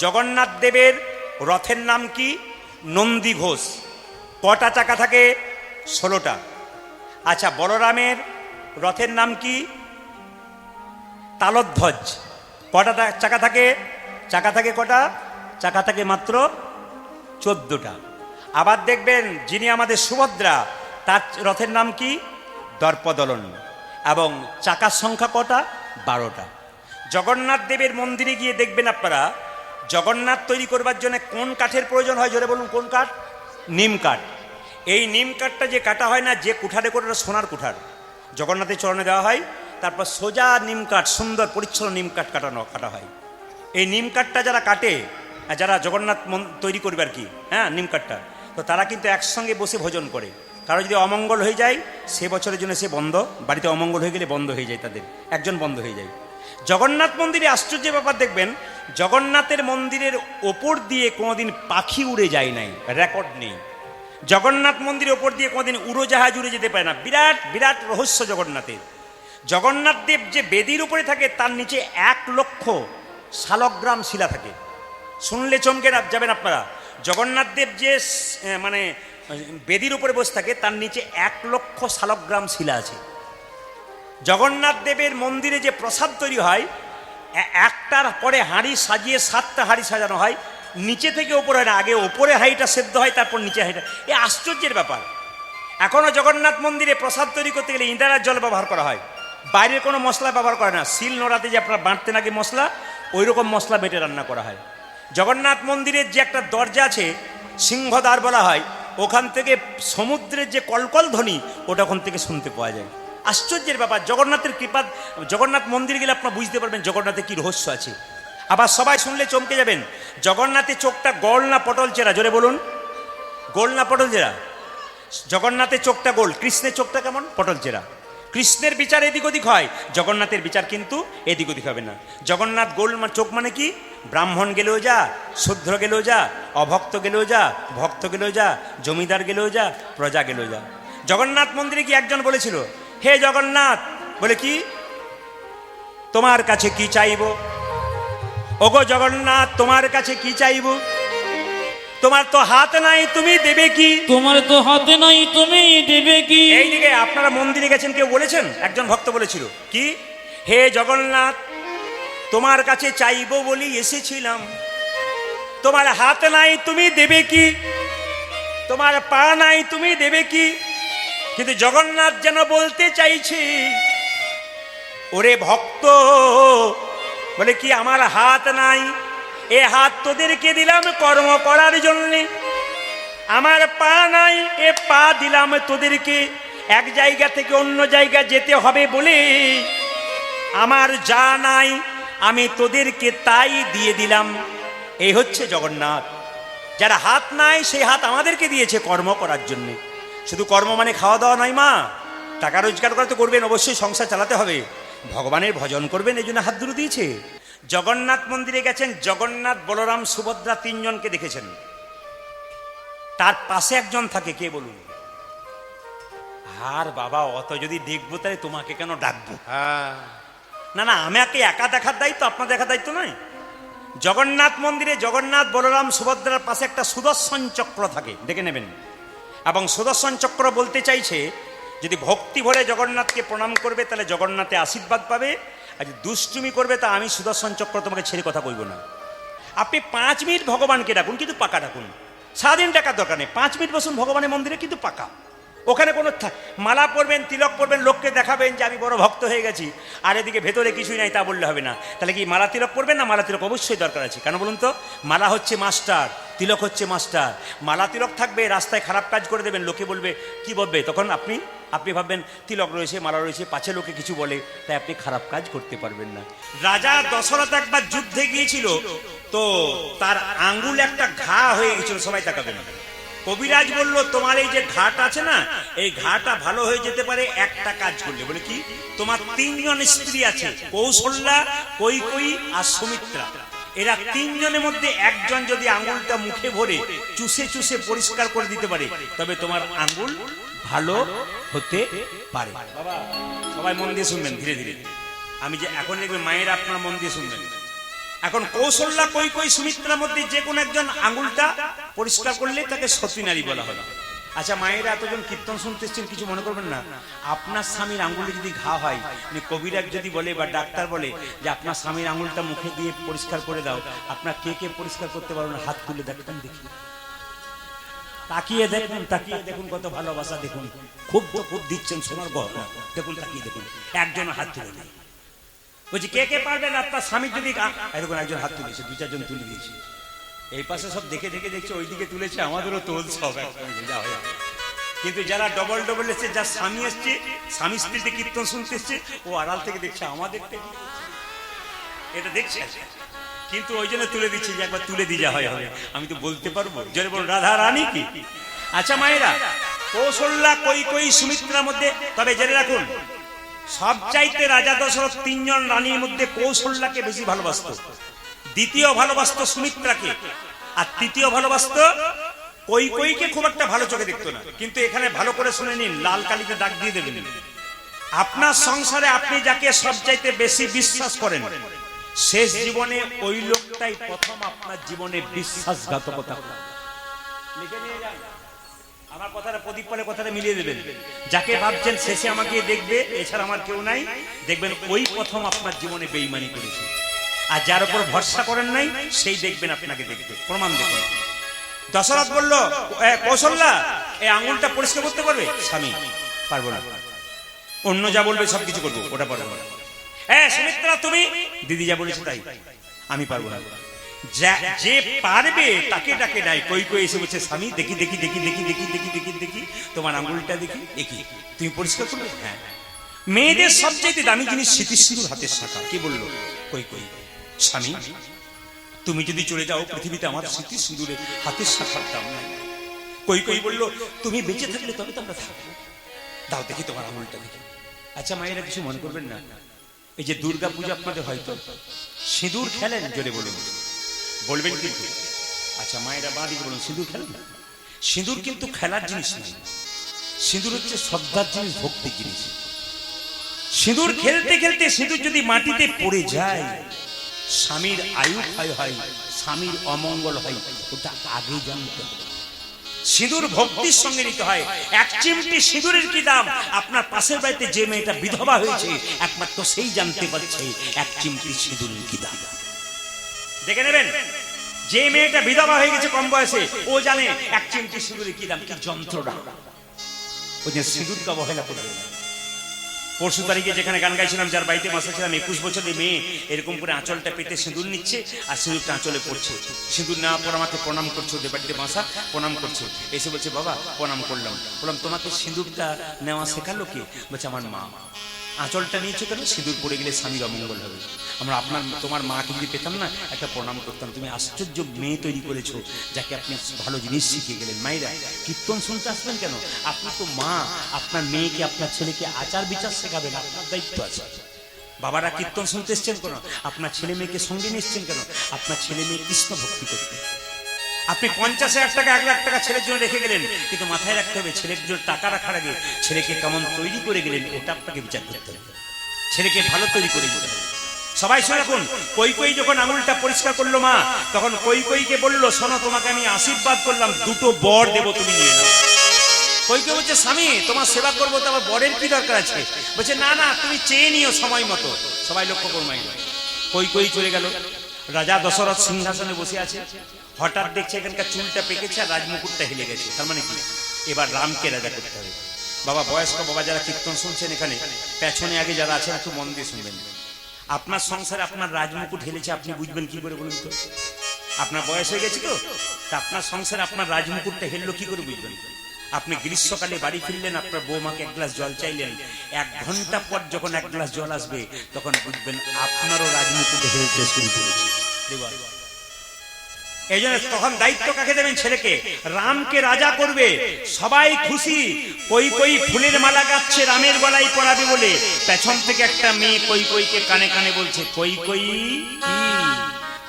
জগন্নাথ দেবের রথের নাম কি? নন্দী ঘোষ। কটা চাকা থাকে? 16টা। আচ্ছা, বলরামের রথের নাম কি? তালধ্বজ। কটা চাকা থাকে? চাকা থাকে কটা? চাকা থাকে মাত্র 14টা। আবার দেখবেন যিনি আমাদের সুভদ্রা, তার রথের নাম কি? দর্পদলন। এবং চাকার সংখ্যা কটা? 12টা। জগন্নাথ দেবের মন্দিরে গিয়ে দেখবেন আপনারা, জগন্নাথ তৈরি করবার জন্য কোন কাঠের প্রয়োজন হয়? জোরে বলুন, কোন কাঠ? নিম কাঠ। এই নিম কাঠটা যে কাটা হয় না, যে কুঠারে করে, সোনার কুঠার জগন্নাথের চরণে দেওয়া হয়, তারপর সোজা নিম কাঠ, সুন্দর পরিচ্ছন্ন নিম কাঠ কাটা হয়। এই নিম কাঠটা যারা কাটে, যারা জগন্নাথ তৈরি করবে আর কি, হ্যাঁ, নিম কাঠটা, তো তারা কিন্তু একসঙ্গে বসে ভোজন করে। কারো যদি অমঙ্গল হয়ে যায়, সে বছরের জন্য সে বন্ধ, বাড়িতে অমঙ্গল হয়ে গেলে বন্ধ হয়ে যায়, তাদের একজন বন্ধ হয়ে যায়। জগন্নাথ মন্দিরে আশ্চর্য ব্যাপার দেখবেন, জগন্নাথের মন্দিরের ওপর দিয়ে কোনোদিন পাখি উড়ে যায় নাই, রেকর্ড নেই। জগন্নাথ মন্দিরের ওপর দিয়ে কোনোদিন উড়োজাহাজ উড়ে যেতে পারে না। বিরাট বিরাট রহস্য জগন্নাথের। জগন্নাথ দেব যে বেদির উপরে থাকে, তার নিচে 1 লক্ষ শালগ্রাম শিলা থাকে। শুনলে চমকে যাবেন আপনারা। জগন্নাথ দেব যে মানে বেদির উপরে বসে থাকে, তার নিচে 1 লক্ষ শালগ্রাম শিলা আছে। জগন্নাথ দেবের মন্দিরে যে প্রসাদ তৈরি হয়, একটার পরে হাঁড়ি সাজিয়ে 7টা হাঁড়ি সাজানো হয়, নিচে থেকে ওপরে হয় না, আগে ওপরে হাঁড়িটা সেদ্ধ হয়, তারপর নিচে হাঁড়িটা। এ আশ্চর্যের ব্যাপার। এখনো জগন্নাথ মন্দিরে প্রসাদ তৈরি করতে গেলে ইন্দারার জল ব্যবহার করা হয়, বাইরের কোনো মশলা ব্যবহার করে না। শিল নোড়াতে যে আপনারা বাঁটতেন আগে মশলা, ওই রকম মশলা বেটে রান্না করা হয়। জগন্নাথ মন্দিরের যে একটা দরজা আছে, সিংহদ্বার বলা হয়, ওখান থেকে সমুদ্রের যে কলকল ধ্বনি, ওটা ওখান থেকে শুনতে পাওয়া যায়। আশ্চর্যের ব্যাপার। জগন্নাথের কৃপা, জগন্নাথ মন্দির গেলে আপনারা বুঝতে পারবেন জগন্নাথের কি রহস্য আছে। আবার সবাই শুনলে চমকে যাবেন, জগন্নাথের চোখটা গোল না পটল চেরা? জোরে বলুন, গোল না পটল চেরা? জগন্নাথের চোখটা গোল, কৃষ্ণের চোখটা কেমন? পটল চেরা। কৃষ্ণের বিচার এদিক ওদিক হয়, জগন্নাথের বিচার কিন্তু এদিক ওদিক হবে না। জগন্নাথ গোল চোখ মানে কি? ব্রাহ্মণ গেলেও যা, শূদ্র গেলেও যা, অভক্ত গেলেও যা, ভক্ত গেলেও যা, জমিদার গেলেও যা, প্রজা গেলেও যা। জগন্নাথ মন্দিরে কি একজন বলেছিল, হে জগন্নাথ, বলে কি, তোমার কাছে কি চাইব? ওগো জগন্নাথ, তোমার কাছে কি চাইব? তোমার তো হাত নাই, তুমি দেবে কি? তোমার তো হাতে নাই, তুমি দেবে কি? এইদিকে আপনারা মন্দিরে গেছেন, কেউ বলেছেন, একজন ভক্ত বলেছিল কি, হে জগন্নাথ, তোমার কাছে চাইব বলি এসেছিলাম, তোমার হাত নাই, তুমি দেবে কি? তোমার পা নাই, তুমি দেবে কি? কিন্তু জগন্নাথ যেন বলতে চাইছে, ওরে ভক্ত, বলে কি, আমার হাত নাই, এ হাত তোদেরকে দিলাম কর্ম করার জন্যে। আমার পা নাই, এ পা দিলাম তোদেরকে এক জায়গা থেকে অন্য জায়গা যেতে হবে বলে। আমার যা নাই, আমি তোদেরকে তাই দিয়ে দিলাম। এই হচ্ছে জগন্নাথ। যারা হাত নাই, সেই হাত আমাদেরকে দিয়েছে কর্ম করার জন্যে। শুধু কর্ম মানে খাওয়া দাওয়া নয় মা, টাকা রোজগার করা তো করবেন, অবশ্যই সংসার চালাতে হবে, ভগবানের ভজন করবেন, এই জন্য হাত দুটো দিয়েছে। জগন্নাথ মন্দিরে গেছেন, জগন্নাথ, বলরাম, সুভদ্রা 3 জনকে দেখেছেন। তার পাশে একজন থাকে, কে বলুন? আর বাবা, অত যদি দেখবো তাহলে তোমাকে কেন ডাকবো? না না, আমাকে একা দেখার দায়িত্ব, আপনার দেখার দায়িত্ব নয়। জগন্নাথ মন্দিরে জগন্নাথ, বলরাম, সুভদ্রার পাশে একটা সুদর্শন চক্র থাকে, দেখে নেবেন। এবং সুদর্শন চক্র বলতে চাইছে, যদি ভক্তি ভরে জগন্নাথকে প্রণাম করবে তাহলে জগন্নাথে আশীর্বাদ পাবে, আর যদি দুষ্টুমি করবে তা আমি সুদর্শন চক্র তোমাকে ছেড়ে কথা কইব না। আপনি 5 মিনিট ভগবানকে ডাকুন, কিন্তু পাকা ডাকুন। সারাদিন ডাকার দরকার নেই, 5 মিনিট বসুন ভগবানের মন্দিরে, কিন্তু পাকা। ওখানে কোনো মালা পরবেন, তিলক পরবেন, লোককে দেখাবেন যে আমি বড় ভক্ত হয়ে গেছি, আর এদিকে ভেতরে কিছুই নাই, তা বললে হবে না। তাহলে কি মালা তিলক পরবেন না? মালা তিলক অবশ্যই দরকার আছে। কেন বলুন তো? মালা হচ্ছে মাস্টার, তিলক হচ্ছে মাস্টার। মালা তিলক থাকবে, রাস্তায় খারাপ কাজ করে দেবেন, লোকে বলবে, কি বলবে, তখন আপনি ভাববেন তিলক রয়েছে, মালা রয়েছে, পাছে লোকে কিছু বলে, তাই আপনি খারাপ কাজ করতে পারবেন না। রাজা দশরথ একবার যুদ্ধে গিয়েছিল, তো তার আঙ্গুল একটা ঘা হয়ে গেছিল, সবাই তাকাবেন। কবিরাজ বলল, তোমার এই যে ঘাটা আছে না, এই ঘাটা ভালো হয়ে যেতে পারে একটা কাজ করলে। বলে কি? তোমার 3 জন স্ত্রী আছে, কৌশল্যা, কৈকেয়ী আর সুমিত্রা। এরা 3 জনের মধ্যে একজন যদি আঙ্গুলটা মুখে ভরে চুষে চুষে পরিষ্কার করে দিতে পারে, তবে তোমার আঙ্গুল ভালো হতে পারে। বাবা, সবাই মন দিয়ে শুনবেন, ধীরে ধীরে। আমি যে এখন দেখবেন মায়েরা, আপনার মন দিয়ে শুনবেন। এখন কৌশল্যা কৈকেয়ী সুমিত্রার মধ্যে যে কোনো একজন আঙুলটা পরিষ্কার করলে তাকে সতী নারী বলা হবে। আচ্ছা মায়েরা এতজন কীর্তন শুনতে এসছেন, কিছু মনে করবেন না। আপনার স্বামীর আঙুলে যদি ঘা হয়, কবিরাজ যদি বলে বা ডাক্তার বলে যে আপনার স্বামীর আঙুলটা মুখে দিয়ে পরিষ্কার করে দাও, আপনার কে কে পরিষ্কার করতে পারবেন? হাত তুলে দেখবেন, দেখি তাকিয়ে দেখুন, তাকিয়ে দেখুন কত ভালোবাসা দেখুন। খুব তো খুব দিচ্ছেন সোনার গহনা, দেখুন তাকিয়ে দেখুন। একজন হাত তুলে নেই, বলছি কে কে পারবেন আপনার স্বামীর যদি এরকম একজন হাত তুলেছে, দু চারজন তুলে দিয়েছে। এই পাশে সব দেখে দেখে দেখছে ওইদিকে তুলেছে, আমাদেরও তোল সব কিন্তু যারা ডবল ডবল এসছে, যার স্বামী এসছে, স্বামী স্ত্রীতে কীর্তন শুনতে এসছে, ও আড়াল থেকে দেখছে আমাদের এটা দেখছে, কিন্তু ওই জন্য তুলে দিচ্ছে যে একবার তুলে দিয়ে হয় হবে। আমি তো বলতে পারবো জোরে বল রাধা রানী কি। আচ্ছা মায়েরা, কৌশল্যা কৈকেয়ী সুমিত্রার মধ্যে, তবে জেনে রাখুন সবচাইতে রাজা দশরথ তিনজন রানীর মধ্যে কৌশল্যাকে বেশি ভালোবাসত, দ্বিতীয় ভালোবাসত সুমিত্রাকে, আর তৃতীয় ভালোবাসত কৈকেয়ীকে। খুব একটা ভালো চোখে দেখতো না, কিন্তু এখানে ভালো করে শুনে নিন, লাল কালিতে দাগ দিয়ে দেবেন। আপনার সংসারে আপনি যাকে সবচাইতে বেশি বিশ্বাস করেন, শেষ জীবনে ওই লোকটাই প্রথম আপনার জীবনে বিশ্বাসঘাতকতা করে। লিখে নিয়ে যান, আমার কথাটা প্রদীপ পরে কথাটা মিলিয়ে দেবেন। যাকে ভাবছেন শেষে আমাকে দেখবে, এছাড়া আমার কেউ নাই, দেখবেন ওই প্রথম আপনার জীবনে বেঈমানি করেছে। আর যার উপর ভরসা করেন নাই, সেই দেখবেন আপনাকে দেখবে। প্রমাণ দেখুন। দশরথ বলল কৌশল্যা এই আঙুলটা পরিষ্কার করতে পারবে? স্বামী পারবো না, অন্য যা বলবে সবকিছু করবো, ওটা পারবো না। হ্যাঁ সুমিত্রা তুমি, দিদি যা বলেছে তাই, আমি পারবো না। যে পারবে তাকে ডাকে নাই। কৈকেয়ী এসে বলছে স্বামী দেখি দেখি দেখি দেখি দেখি দেখি দেখি দেখি তোমার আঙুলটা দেখি, দেখি তুমি পরিষ্কার করবে? হ্যাঁ। মেয়েদের সবচেয়ে দামি জিনিস স্মৃতিসিঁদুর হাতের শাখা। কি বললো কৈকেয়ী? স্বামী তুমি যদি চলে যাও পৃথিবীতে আমার স্মৃতিসিঁদুরের হাতের শাখার দাম নাই। কৈকেয়ী বলল তুমি বেঁচে থাকলে তবে তো আমরা থাকবো, দাও দেখি তোমার আঙুলটা দেখি। আচ্ছা মায়েরা কিছু মনে করবেন না, এই যে দুর্গা পূজা আপনাদের হয়তো সিঁদুর খেলেন, জোরে বলুন, বলবেন কিন্তু। আচ্ছা মায়েরা বাঁ দিকে বলুন, সিঁদুর খেলেন না? সিঁদুর কিন্তু খেলার জিনিস নয়, সিঁদুর হচ্ছে শ্রদ্ধার জিনিস, ভক্তির জিনিস। সিঁদুর খেলতে খেলতে সিঁদুর যদি মাটিতে পড়ে যায়, স্বামীর আয়ু ক্ষয় হয়, স্বামীর অমঙ্গল হয়, ওটা আগে জানতে হবে। সিঁদুর ভক্তির সঙ্গে নিতে হয়। এক চিমটি সিঁদুরের কি দাম, আপনার পাশের বাড়িতে যে মেয়েটা বিধবা হয়েছে একমাত্র সেই জানতে পারছে এক চিমটি সিঁদুরের কি দাম। দেখে নেবেন, যে মেয়েটা বিধবা হয়ে গেছে কম বয়সে, ও জানে এক চিমটি সিঁদুরের কি দাম, কি যন্ত্রণা। ওই যে সিঁদুরকে অবহেলা করবে। পরশু তারিখে যেখানে গান গাইছিলাম, যার বাড়িতে মাসে ছিলাম, 21 বছরের মেয়ে এরকম করে আঁচলটা পেতে সিঁদুর নিচ্ছে, আর সিঁদুরটা আঁচলে পড়ছে। সিঁদুর নেওয়ার পর আমাকে প্রণাম করছে, ওদের বাড়িতে মাসা প্রণাম করছে, এসে বলছে বাবা প্রণাম করলাম। বললাম তোমাকে সিঁদুরটা নেওয়া শেখালো কে? বলছে আমার মা। আঁচলটা নিয়েছো কেন? সিঁদুর পড়ে গেলে স্বামীর অমঙ্গল হবে। আমরা তোমার মাকে যদি পেতাম না, একটা প্রণাম করতাম। তুমি আশ্চর্য মেয়ে তৈরি করেছো, যাকে আপনি ভালো জিনিস শিখে গেলেন। মায়েরা কীর্তন শুনতে আসবেন কেন? আপনি তো মা, আপনার মেয়েকে আপনার ছেলেকে আচার বিচার শেখাবেন, আপনার দায়িত্ব আছে। বাবারা কীর্তন শুনতে এসছেন কেন? আপনার ছেলে মেয়েকে সঙ্গে নিয়ে এসছেন কেন? আপনার ছেলে মেয়ে কৃষ্ণ ভক্তি করতে। আপনি 50,000 টাকা 1 লাখ টাকা ছেলের জন্য রেখে গেলেন, কিন্তু মাথায় রাখতে হবে ছেলের জন্য টাকা রাখার আগে ছেলেকে কেমন তৈরি করে গেলেন ওটা আপনাকে বিচার করতে হবে। ছেলেকে ভালো তৈরি করে দিতে হবে। সবাই শুনে রাখুন, কৈকেয়ী যখন আঙুলটা পরিষ্কার করলো মা, তখন কৈকেয়ীকে বললো শোনো তোমাকে আমি আশীর্বাদ করলাম, 2টো বর দেবো, তুমি নিয়ে নাও। কৈকেয়ী বলছে স্বামী তোমার সেবা করবো, তো আমার বরের কি দরকার আছে? বলছে না না তুমি চেয়ে নিও সময় মতো। সবাই লক্ষ্য করমাই। কৈকেয়ী চলে গেল। রাজা দশরথ সিংহাসনে বসে আছে, হঠাৎ দেখছে এখানকার চুলটা পেকেছে আর রাজমুকুটটা হেলে গেছে। তার মানে কি? এবার রামকে রাজা করতে হবে। বাবা বয়স্ক বাবা যারা কীর্তন শুনছেন, এখানে পেছনে আগে যারা আছেন একটু মন দিয়ে শুনবেন। আপনার সংসারে আপনার রাজমুকুট হেলেছে, আপনি বুঝবেন কি করে বলুন তো? আপনার বয়স হয়ে গেছে তো, আপনার সংসারে আপনার রাজমুকুটটা হেললো কি করে বুঝবেন? আপনি গ্রীষ্মকালে বাড়ি ফিরলেন, আপনার বৌমাকে 1 গ্লাস জল চাইলেন, 1 ঘন্টা পর যখন 1 গ্লাস জল আসবে, তখন বুঝবেন আপনারও রাজমুকুট হেলতে শুরু করেছে। এই জন্য তখন দায়িত্ব কাকে দেবেন? ছেলেকে। রামকে রাজা করবে, সবাই খুশি। কৈকেয়ী ফুলের মালা গাচ্ছে রামের গলায় পরাবে বলে, পেছন থেকে একটা মেয়ে কৈকেয়ীকে কানে কানে বলছে কৈকেয়ী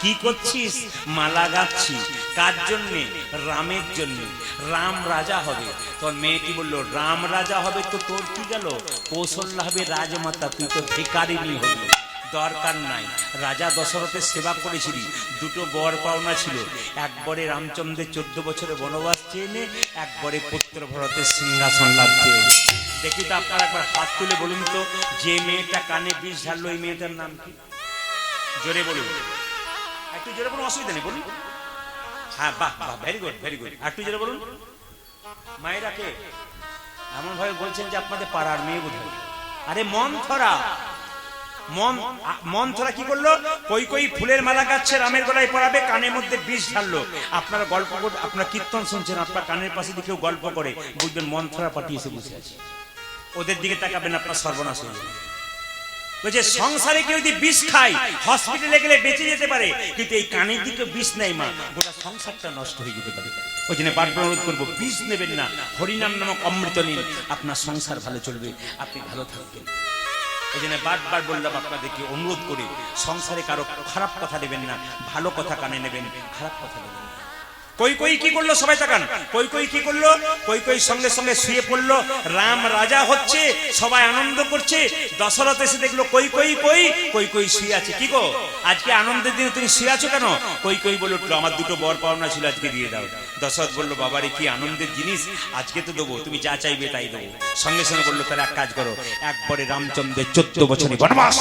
কি করছিস? মালা গাচ্ছি। কার জন্যে? রামের জন্য। রাম রাজা হবে। তোর মেয়েটি বললো রাম রাজা হবে তো তোর কি গেল? কৌশল্যা হবে রাজমাতা, তুই তো ভিখারিনী হবি। দরকার নাই। রাজা দশরথের সেবা করেছিলি, দুটো বর পাওনা ছিল, একবারে রামচন্দ্রের 14 বছরের বনবাস চেয়ে নে, একবারে পুত্র ভরতের সিংহাসন লাভ চেয়ে নে। দেখি তো আপনারা একবার হাত তুলে বলুন তো, যে মেয়েটা কানে বিষ ঝাড়লো এই মেয়েটার নাম কি? জোরে বলুন, একটু জোরে বলুন, অসুবিধা নেই, বলুন। হ্যাঁ, বাহ বাহ, ভেরি গুড ভেরি গুড, একটু জোরে বলুন। মায়েরা কে? এমন ভাবে বলছেন যে আপনাদের পাড়ার মেয়ে বোধহয়। আরে মন্থরা। মন্থরা কি করলো? কই ফুলের মালা গাচ্ছে রামের গলায় পরাবে, কানের মধ্যে বিষ ঢাললো। আপনারা গল্প করে, আপনারা কীর্তন শুনছেন, আপনার কানের পাশে দিয়ে কেউ গল্প করে, বুঝবেন মন্থরা পাঠিয়েছে বসে আছে। ওদের দিকে তাকাবেন, আপনার সর্বনাশ হয়ে যাবে। বলছে সংসারে কেউ যদি বিষ খায়, হসপিটালে গেলে বেঁচে যেতে পারে, কিন্তু এই কানের দিকে বিষ নেই মা, গোটা সংসারটা নষ্ট হয়ে যেতে পারে। ওই জন্য বারবার অনুরোধ করবো, বিষ নেবেন না, হরিনাম নামক অমৃত নিন, আপনার সংসার ভালো চলবে, আপনি ভালো থাকবেন। এই জন্য বারবার বললাম আপনাদেরকে, অনুরোধ করে সংসারে কারো খারাপ কথা নেবেন না, ভালো কথা কানে নেবেন, খারাপ কথা নেবেন না। কই কি করলো? সবাই তাকান। কই কি করলো? কই সঙ্গে সঙ্গে শুয়ে পড়লো। রাম রাজা হচ্ছে, সবাই আনন্দ করছে। দশরথ এসে দেখলো কই শুয়ে আছে। কি গো, আজকে আনন্দের দিনে তুমি শুয়ে আছো কেন? কই বলে উঠলো, আমার দুটো বর পাওনা ছিল, আজকে দিয়ে দাও। দশরথ বললো, বাবারে কি আনন্দের জিনিস, আজকে তো দেবো, তুমি যা চাইবে তাই দেবো। সঙ্গে সঙ্গে বললো, তাহলে এক কাজ করো, একবারে রামচন্দ্রের 14 বছরের বনবাস,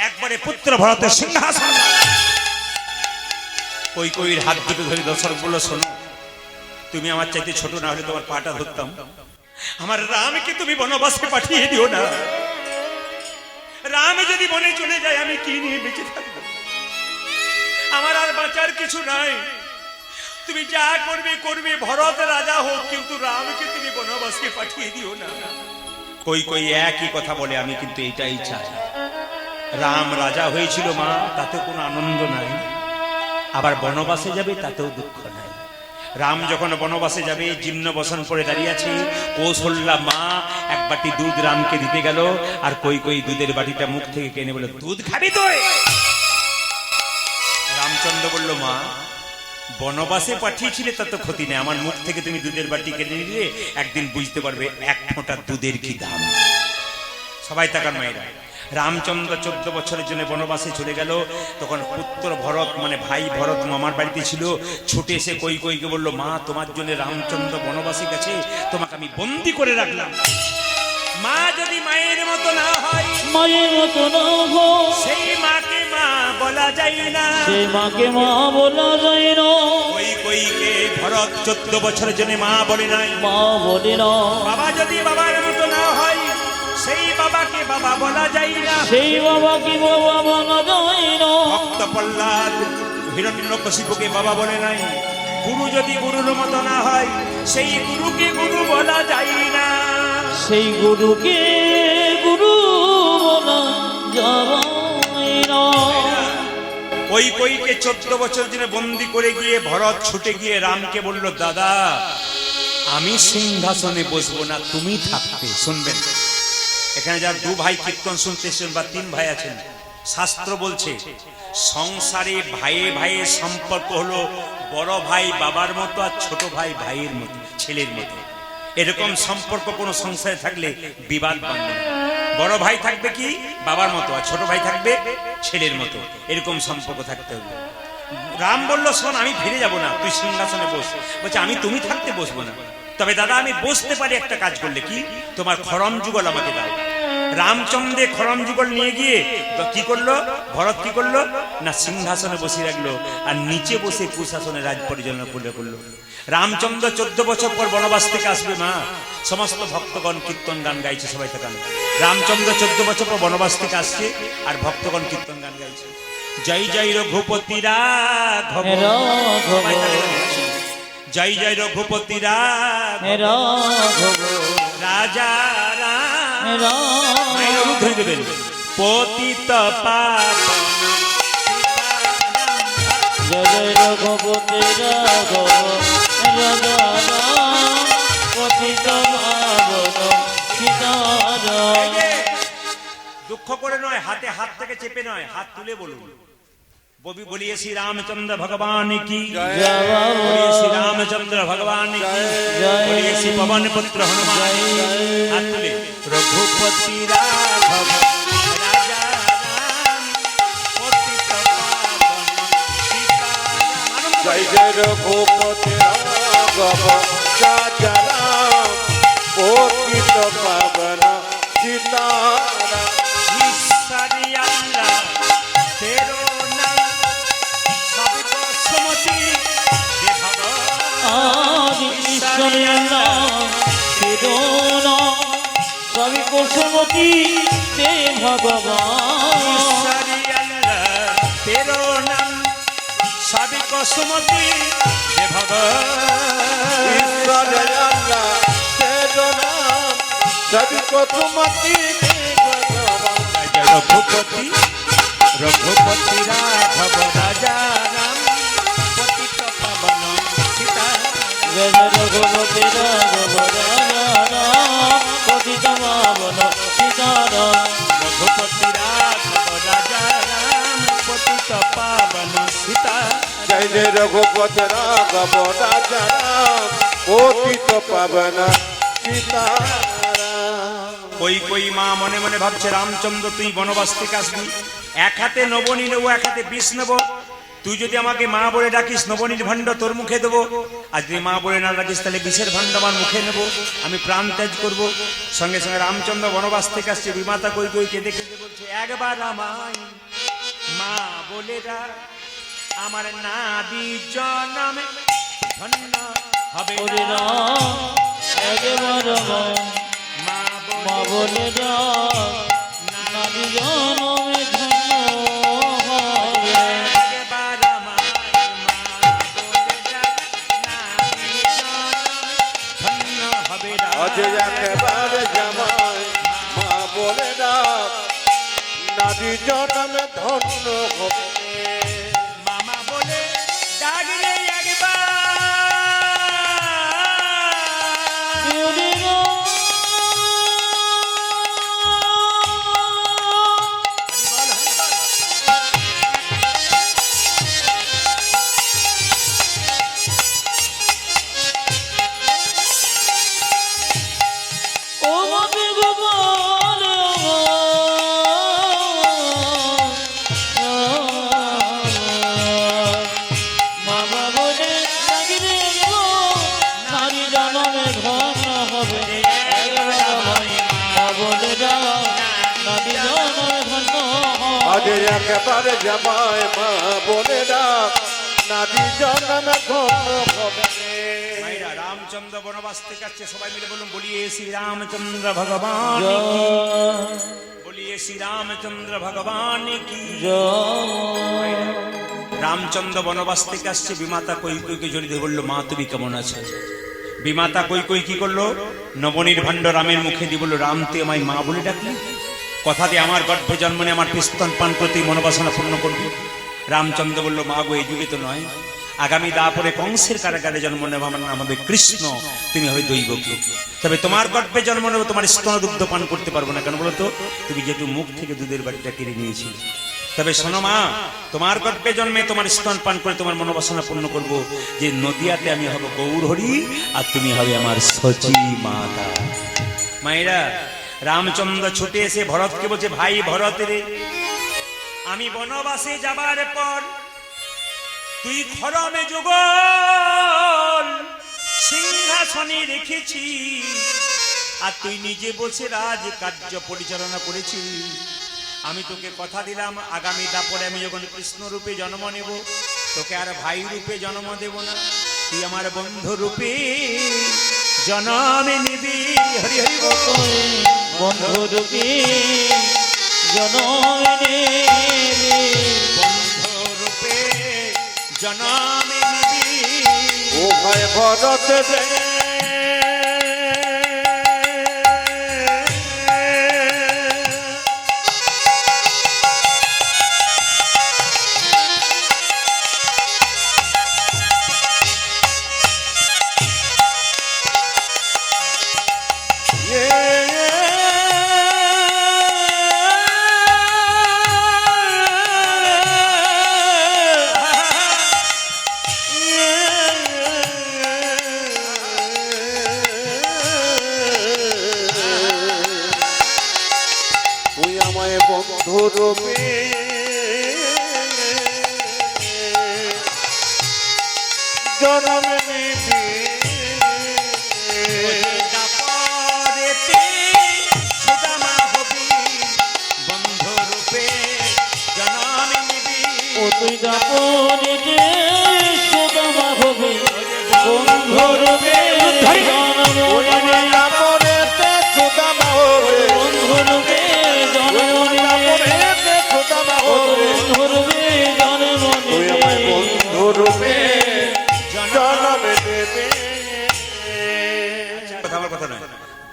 একবারে পুত্র ভরতের সিংহাসন। কইর হাত দুটো ধরে দশরথ বলল, শোনো, তুমি আমার চাইতে ছোট না হলে তোমার পাটা ধরতাম। আমার রামকে তুমি বনবাসে পাঠিয়ে দিও না। রাম যদি বনে চলে যায়, আমি কি নিয়ে বেঁচে থাকবো? আমার আর বাঁচার কিছু নাই। তুমি যা করবে, ভরত রাজা হোক, কিন্তু রামকে তুমি বনবাসে পাঠিয়ে দিও না। কই একই কথা বলে, আমি কিন্তু এটাই চাই। রাম রাজা হয়েছিল মা, তাতে কোনো আনন্দ নাই, আবার বনবাসে যাবে তাতেও দুঃখ নাই। রাম যখন বনবাসে যাবে, জীর্ণ বসন করে দাঁড়িয়ে আছে, কৌশল্যা মা এক বাটি দুধ রামকে দিতে গেল, আর কই দুধের বাটিটা মুখ থেকে কেনে বলে, দুধ খাবি তো? রামচন্দ্র বলল, মা বনবাসে পাঠিয়েছিলে তা তো ক্ষতি নেই, আমার মুখ থেকে তুমি দুধের বাটি কেনে নিলে, একদিন বুঝতে পারবে এক ফোঁটা দুধের কি দাম। সবাই তাকান মায়েরা। রামচন্দ্র 14 বছরের জন্য বনবাসে চলে গেল। তখন পুত্র ভরত, মানে ভাই ভরত মামার বাড়িতে ছিল, ছুটে এসে কইকে বলল, মা তোমার জন্য রামচন্দ্র বনবাসে গেছে, তোমাকে আমি বন্দি করে রাখলাম। মা যদি মায়ের মতো না হয়, মায়ের মতো না হয়, সেই মাকে মা বলা যায় না, সেই মাকে মা বলা যায় না। কইকে ভরত 14 বছরের জন্য মা বলে নাই, মা বলে না। বাবা যদি বাবার মতো না হয়, সেই বাবাকে বাবা বলা যায় না, সেই বাবাকে বাবা বলা যায় না। ভক্ত প্রহ্লাদ হিরণ্যকশিপুকে বাবা বলে নাই। গুরু যদি গুরুর মতো না হয়, সেই গুরুকে গুরু বলা যায় না, সেই গুরুকে গুরু বলা যায় না। কইকে 14 বছর ধরে বন্দি করে গিয়ে ভরত ছুটে গিয়ে রামকে বলল, দাদা আমি সিংহাসনে বসবো না, তুমি থাকতে। শুনবেন, এখানে যার 2 ভাই কীর্তন শুনতে এসেছেন বা 3 ভাই আছেন, শাস্ত্র বলছে সংসারে ভাইয়ে ভাইয়ের সম্পর্ক হলো বড় ভাই বাবার মতো আর ছোট ভাই ভাইয়ের মতো, ছেলের মতো। এরকম সম্পর্ক কোনো সংসারে থাকলে বিবাদ বাঁধবে না। বড় ভাই থাকবে কি বাবার মতো, আর ছোট ভাই থাকবে ছেলের মতো, এরকম সম্পর্ক থাকতে হবে। রাম বলল, শোন আমি ফিরে যাব না, তুই সিংহাসনে বস। বলছে, তুমি থাকতে বসবো না, তবে দাদা আমি বসতে পারি একটা কাজ করলে। কি? তোমার খড়ম যুগল আমাকে দাও। রামচন্দ্রে খড়ম যুগল নিয়ে গিয়ে কি করলো ভরত? কি করলো না, সিংহাসনে বসিয়ে রাখলো, আর নিচে বসে কুশাসনে রাজ পরিচালনা করলো। রামচন্দ্র 14 বছর পর বনবাস থেকে আসবে মা, সমস্ত ভক্তগণ কীর্তন গান গাইছে। সবাই থাকান। রামচন্দ্র 14 বছর পর বনবাস থেকে আসছে, আর ভক্তগণ কীর্তন গান গাইছে। জয় জয় রঘুপতি রাঘব, জয় জয় রঘুপতি রাঘব, রাজা রাম ধরে দেবেন। পতিত পাবন জয় জয় রঘুপতি রাঘব, রাজা রাম, পতিত পাবন সীতারাম। দুঃখ করে নয়, হাতে হাত থেকে চেপে নয়, হাত তুলে বলুন। बोलिए श्री रामचंद्र भगवान की जय, बोलिए श्री रामचंद्र भगवान की जय, बोलिए श्री पवन पुत्र हनुमान। रघुपति राघव राजा জয় জয় রঘুপতি রাঘব রাজা রাম পতিত পাবন সীতারাম ঈশ্বরী আল্লাহ তেরো নাম সবিত সুমতি হে ভগবান ঈশ্বরী আল্লাহ তেরো নাম সবই কুসুমতি তে ভগবান ঈশ্বরী আল্লাহ তেরো নাম সবিত সুমতি হে ভগবান ঈশ্বর আল্লাহ তেরো নাম সবই কুসুমতি ভগবান রঘুপতি রঘুপতি রাঘব রাজা রাম পতিত পাবন সীতা জয় জয় রঘুপতি রাঘব রাজা রাম পতিত পাবন সীতারাম রঘুপতি রাঘব রাজা রাম পতিত পাবন সীতা জয় জয় রঘুপতি রাঘব রাজা রাম পতিত পাবন সীতারাম কই মা মনে মনে ভাবছে রামচন্দ্র তুই বনবাস থেকে আসবি এক হাতে নবনী নেবো এক হাতে বিষ নেবো তুই যদি আমাকে মা বলে ডাকিস নবনীর ভাণ্ড তোর মুখে দেবো আর যদি মা বলে না ডাকিস তাহলে বিষের ভাণ্ড আমার মুখে নেবো আমি প্রাণ ত্যাগ করবো সঙ্গে সঙ্গে রামচন্দ্র বনবাস থেকে আসছে বিমাতা কইকে দেখে বলছে একবার আমায় মা বলে ডাক আমার নাদি জনমে ধন্য হবে ওরে না। রাম একবার মা মা বলে বলে নারী জনমে ধন্য হবে একবার আমায় মা বলে ডাক, নারী জনমে ধন্য হবে না। আজ একেবারে জামাই মা বলে ডাক নারী জন্মে ধন্য হবে মামা বলে ডাকলে একবার ওরে রাম ও মতে গোপাল মামা বলে লাগিলে নারী জনমে ধন্য হবে মা বলে নারী জনমে ধন্য আজ হবে একেবারে জামাই মা বলে ডাক নারী জন্মে ধন্য হবে মায়েরা রামচন্দ্র বনবাস থেকে আসছে সবাই মিলে বলুন বলিয়ে শ্রী রামচন্দ্র ভগবান জয় বলিয়ে শ্রী রামচন্দ্র ভগবান কি জয় রামচন্দ্র বনবাস থেকে আসছে বিমাতা কৈকেয়ীকে জড়িয়ে ধরে বললো মা তুমি কেমন আছো বিমাতা কৈকেয়ী কি করলো নবনীর ভাণ্ড রামের মুখে দিয়ে বললো রাম তুই আমায় মা বলে ডাকলি কথা দিয়ে আমার গর্ভে জন্ম নিয়ে আমার পিস্তন পান করতে মনোবাসনা পূর্ণ করবি রামচন্দ্র বলল মা গো এই যুগে তো নয় আগামী দাপরে কংসের কারাগারে জন্ম নেব আমার নাম হবে কৃষ্ণ তুমি হবে দৈবকী তবে তোমার গর্ভে জন্ম নেব তোমার স্তন দুগ্ধ পান করতে পারবো না কেন বলো তো তুমি যেটু মুখ থেকে দুধের বাটিটা কেড়ে নিয়েছিলে তবে শোনো মা তোমার গর্ভে জন্মে তোমার স্তন পান করে তোমার মনোবাসনা পূর্ণ করব যে নদিয়াতে আমি হব গৌরহরি আর তুমি হবে আমার সচি মাতা মায়েরা রামচন্দ্র ছুটে এসে ভরতকে বলছে ভাই ভরত রে আমি বনবাসে যাবার পর তুই খরমে যুগল সিংহাসনে রেখেছি আর তুই নিজে বসে রাজ কার্য পরিচালনা করেছিস আমি তোকে কথা দিলাম আগামী দাপরে আমি যখন কৃষ্ণ রূপে জন্ম নেব তোকে আর ভাই রূপে জন্ম দেব না তুই আমার বন্ধু রূপে জন্মে নিবি হরি হরি বল বন্ধুরূপী জনমে বন্ধু রূপে জন্মে নিবি ও ভাই ভরত রে জনম নিবি পরেতে সুদামা হবি বন্ধু রূপে জনম নিবি। ও তুই দাপনিতে সুদামা হবি বন্ধু রূপে জন্ম ওই নিবি। কাপড়েতে সুদামা হবে বন্ধু রূপে জন্ম ওই নিবি। কাপড়েতে সুদামা ও হবে বন্ধু রূপে জন্ম তুই আমায় নিবি। বন্ধু রূপে জনম দেবে কথা আমার কথা নয়।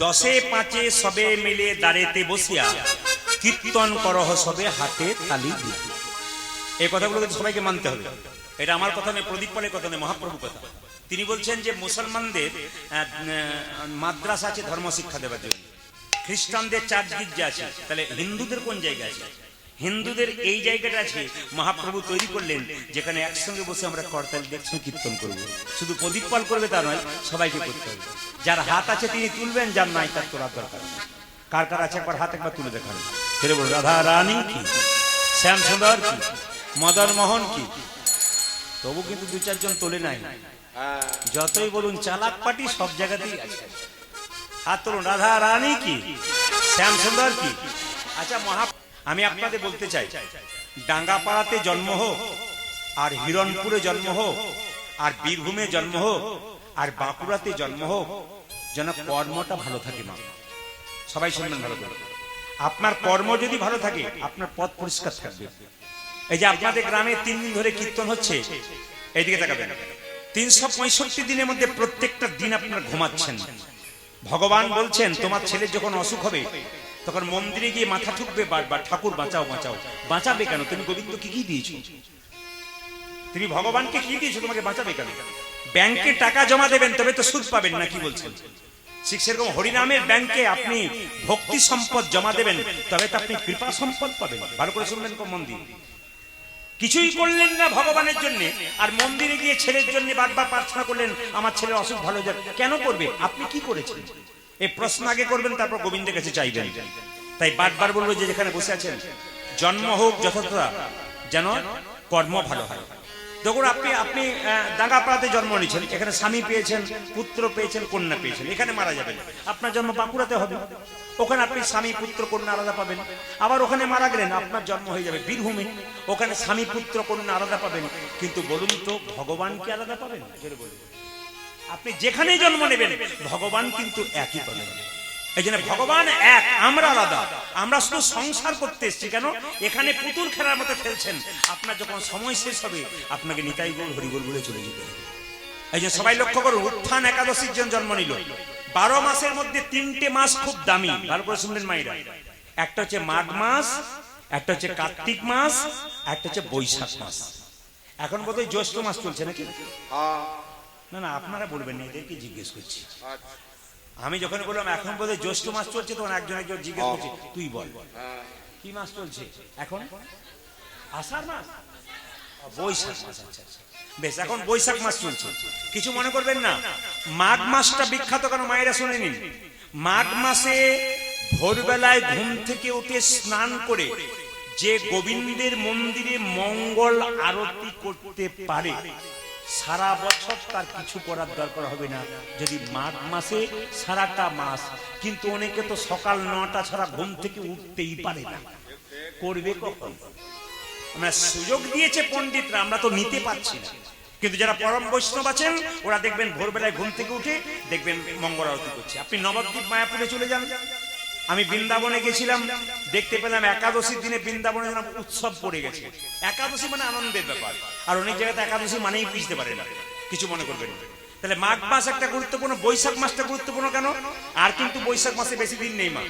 10-5 সবে মিলে দাঁড়েতে বসিয়া কীর্তন করহ সবে হাতে তালি দিয়ে। এই কথাগুলো কিন্তু সবাইকে মানতে হবে। এটা আমার কথা নয়, প্রদীপ পালের কথা নয়, মহাপ্রভু কথা। তিনি বলছেন যে মুসলমানদের মাদ্রাসা আছে ধর্ম শিক্ষা দেওয়ার জন্য, খ্রিস্টানদের চার্চ গির্জা আছে, তাহলে হিন্দুদের কোন জায়গা আছে? হিন্দুদের এই জায়গাটা আছে মহাপ্রভু তৈরি করলেন, যেখানে একসঙ্গে বসে আমরা করতালি দেখছি কীর্তন করব। শুধু প্রদীপ পাল করবে তা নয়, সবাইকে করতে হবে। যার হাত আছে তিনি তুলবেন, যার নাই তার তোলার দরকার নেই। কার কার আছে একবার হাত একবার তুলে দেখান। ফিরে বলুন রাধা রানী কি, শ্যাম সুন্দর কি, মদন মোহন কি। তবু কিন্তু 2-4 জন তোলে নাই। যতই বলুন চালাক পাটি সব জায়গাতেই আছে। হাত তুলুন রাধা রানী কি, শ্যাম সুন্দর কি। আচ্ছা আমি আপনাদের বলতে চাই, ডাঙ্গাপাড়াতে জন্ম হোক, আর হিরণপুরে জন্ম হোক, আর বীরভূমে জন্ম হোক, আর বাঁকুড়াতে জন্ম হোক, যেন কর্মটা ভালো থাকে। মা সবাই শুনবেন ভালো করে, আপনার কর্ম যদি ভালো থাকে আপনার পথ পরিষ্কার থাকবে। এই যে আপনাদের গ্রামে 3 দিন ধরে কীর্তন হচ্ছে, এইদিকে তাকাবেন, 365 দিনের মধ্যে প্রত্যেকটা দিন আপনারা ঘুমাচ্ছেন। ভগবান বলছেন তোমার ছেলের যখন অসুখ হবে তখন মন্দিরে গিয়ে মাথা ঠুকবে বারবার, ঠাকুর বাঁচাও বাঁচাও। বাঁচাবে কেন? তুমি গোবিন্দ কি দিয়েছো? তুমি ভগবানকে কি দিয়েছো? তোমাকে বাঁচাবে কেন? ব্যাংকে টাকা জমা দেবেন তবে তো সুদ পাবেন না, কি বলছেন? ঠিক সেরকম হরিনামের ব্যাংকে আপনি ভক্তি সম্পদ জমা দেবেন তবে তো আপনি কৃপা সম্পদ পাবেন। ভালো করে শুনবেন কোন মন্দির। কিছুই করলেন না ভগবানের জন্য, আর মন্দিরে গিয়ে ছেলের জন্য বারবার প্রার্থনা করলেন আমার ছেলের অসুখ ভালো যাক। কেন করবে? আপনি কি করেছেন? এই প্রশ্ন আগে করবেন, তারপর গোবিন্দের কাছে চাইবেন। তাই বারবার বলবো যে যেখানে বসে আছেন, জন্ম হোক যথাযথ, যেন কর্ম ভালো হয়। দেখুন আপনি ডাঙ্গাপাড়াতে জন্ম নিয়েছেন, এখানে স্বামী পেয়েছেন, পুত্র পেয়েছেন, কন্যা পেয়েছেন, এখানে মারা যাবেন, আপনার জন্ম বাঁকুড়াতে হবে, ওখানে আপনি স্বামী পুত্র কন্যা আলাদা পাবেন। আবার ওখানে মারা গেলেন, আপনার জন্ম হয়ে যাবে বীরভূমে, ওখানে স্বামী পুত্র কন্যা আলাদা পাবেন। কিন্তু বলুন তো ভগবান কি আলাদা পাবেন? আপনি যেখানেই জন্ম নেবেন ভগবান কিন্তু একই পাবেন। এই জন্য ভগবান এক, আমরা আলাদা। আমরা শুধু সংসার করতে এসেছি। কেন? এখানে পুতুল খেলার মতো খেলছেন। আপনার যখন সময় শেষ হবে আপনাকে নিতাই গৌর হরিগৌর বলে চলে যেতে হবে। এই যে সবাই লক্ষ্য করুন, উত্থান একাদশীর জন জন্ম নিল। 12 মাসের মধ্যে 3টে মাস খুব দামি। ভালো করে শুনবেন মায়েরা, একটা হচ্ছে মাঘ মাস, একটা হচ্ছে কার্তিক মাস, একটা হচ্ছে বৈশাখ মাস। এখন বোধহয় জ্যৈষ্ঠ মাস চলছে নাকি? না না, আপনারা বলবেন না, এদেরকে জিজ্ঞেস করছি। আমি যখন বললাম এখন বোধহয় জ্যৈষ্ঠ মাস চলছে, তখন একজন জিজ্ঞেস করছে তুই বল কি মাস চলছে এখন? আষাঢ় মাস, বৈশাখ মাস। আচ্ছা বেশ, এখন বৈশাখ মাস চলছে। কিছু মনে করবেন না। মাঘ মাসটা বিখ্যাত কেন মায়েরা শুনে নিন। মাঘ মাসে ভোরবেলায় ঘুম থেকে উঠে স্নান করে যে গোবিন্দের মন্দিরে মঙ্গল আরতি করতে পারে, সারা বছর তার কিছু করার দরকার হবে না, যদি মাঘ মাসে সারাটা মাস। কিন্তু অনেকে তো সকাল 9টা ছাড়া ঘুম থেকে উঠতেই পারে না, করবে কখন? আমরা সুযোগ দিয়েছে পণ্ডিতরা, আমরা তো নিতে পারছি না। কিন্তু যারা পরম বৈষ্ণব আছেন ওরা দেখবেন ভোরবেলায় ঘুম থেকে উঠে দেখবেন মঙ্গল আরতি করছে। আপনি নবদ্বীপ মায়াপুরে চলে যান, আমি বৃন্দাবনে গেছিলাম, দেখতে পেলাম একাদশীর দিনে বৃন্দাবনে যেন উৎসব পড়ে গেছে। একাদশী মানে আনন্দের ব্যাপার, আর অনেক জায়গাতে একাদশী মানেই বুঝতে পারে না, কিছু মনে করবেন না। তাহলে মাঘ মাস একটা গুরুত্বপূর্ণ, বৈশাখ মাসটা গুরুত্বপূর্ণ কেন? আর কিন্তু বৈশাখ মাসে বেশি দিন নেই, মা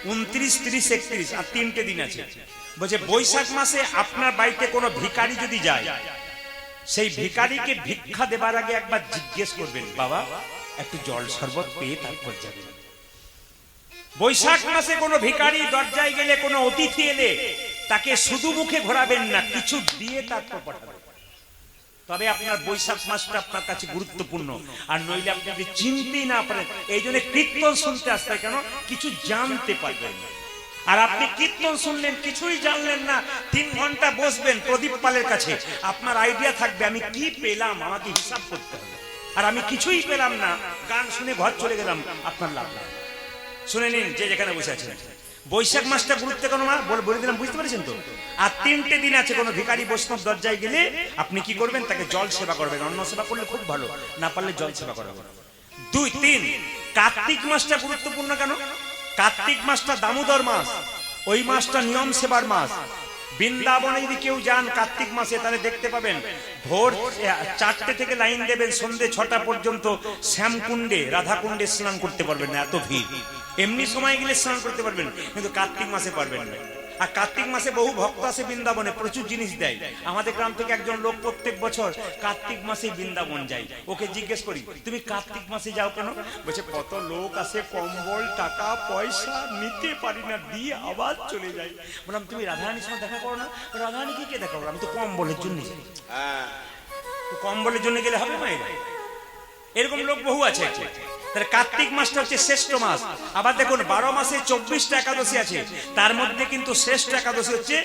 29, 30, 31 আর 3টে দিন আছে। বলছে বৈশাখ মাসে আপনার বাড়িতে কোনো ভিখারি যদি যায়, সেই ভিখারিকে ভিক্ষা দেবার আগে একবার জিজ্ঞেস করবেন, বাবা একটু জল শরবত পেয়ে তারপর যাবেন। বৈশাখ মাসে কোনো ভিখারি দরজায় গেলে, কোনো অতিথি এলে তাকে শুধু মুখে ঘোরাবেন না, কিছু দিয়ে তারপর পাঠাবেন। তবে আপনার বৈশাখ মাসটা আপনার কাছে গুরুত্বপূর্ণ। আর নইলে আপনি যদি চিনতেই না পারেন, এই জন্য কীর্তন শুনতে আসতে কেন, কিছু জানতে পারবেন। আর আপনি কীর্তন শুনলেন, কিছুই জানলেন না, 3 ঘন্টা বসবেন প্রদীপ পালের কাছে, আপনার আইডিয়া থাকবে আমি কি পেলাম, আমাকে হিসাব করতে হবে। আর আমি কিছুই পেলাম না, গান শুনে ঘর চলে গেলাম, আপনার লাভ না। শুনে নিন যে যেখানে বসে আছেন, বৈশাখ মাসটা গুরুত্ব কেন মা বলে দিলাম, বুঝতে পেরেছেন তো? আর 3টে দিন আছে, কোনো ভিখারি বৈষ্ণব দরজায় গেলে আপনি কি করবেন, তাকে জল সেবা করবেন। অন্ন সেবা করলে খুব ভালো, না পারলে জল সেবা করবেন। 2, 3 কার্তিক মাসটা গুরুত্বপূর্ণ কেন? কার্তিক মাসটা দামোদর মাস, ওই মাসটা নিয়ম সেবার মাস। বৃন্দাবনে যদি কেউ যান কার্তিক মাসে, তাহলে দেখতে পাবেন ভোর 4টে থেকে লাইন দেবেন, সন্ধ্যে 6টা পর্যন্ত শ্যামকুণ্ডে রাধাকুণ্ডে স্নান করতে পারবেন না, এত ভিড়। এমনি সময় গেলে স্নান করতে পারবেন, কিন্তু কার্তিক মাসে পারবেন না। আর কার্তিক মাসে বহু ভক্ত আসে বৃন্দাবনে, প্রচুর জিনিস দেয়। আমাদের গ্রাম থেকে একজন লোক প্রত্যেক বছর কার্তিক মাসে বৃন্দাবন যায়। ওকে জিজ্ঞেস করি, তুমি কার্তিক মাসে যাও কেন? বলছে কত লোক আসে, কম্বল টাকা পয়সা নিতে পারি না, দিয়ে আবার চলে যাই। বললাম তুমি রাধারানীর সঙ্গে দেখা করো না? রাধারানী কি কে দেখা করো? আমি তো কম্বলের জন্য যাই। কম্বলের জন্য গেলে হবে মায়েরা? এরকম লোক বহু আছে। তাহলে কার্তিক মাসটা হচ্ছে শ্রেষ্ঠ মাস। আবার দেখুন 12 মাসে 24টা একাদশী আছে, তার মধ্যে কিন্তু শ্রেষ্ঠ একাদশী হচ্ছে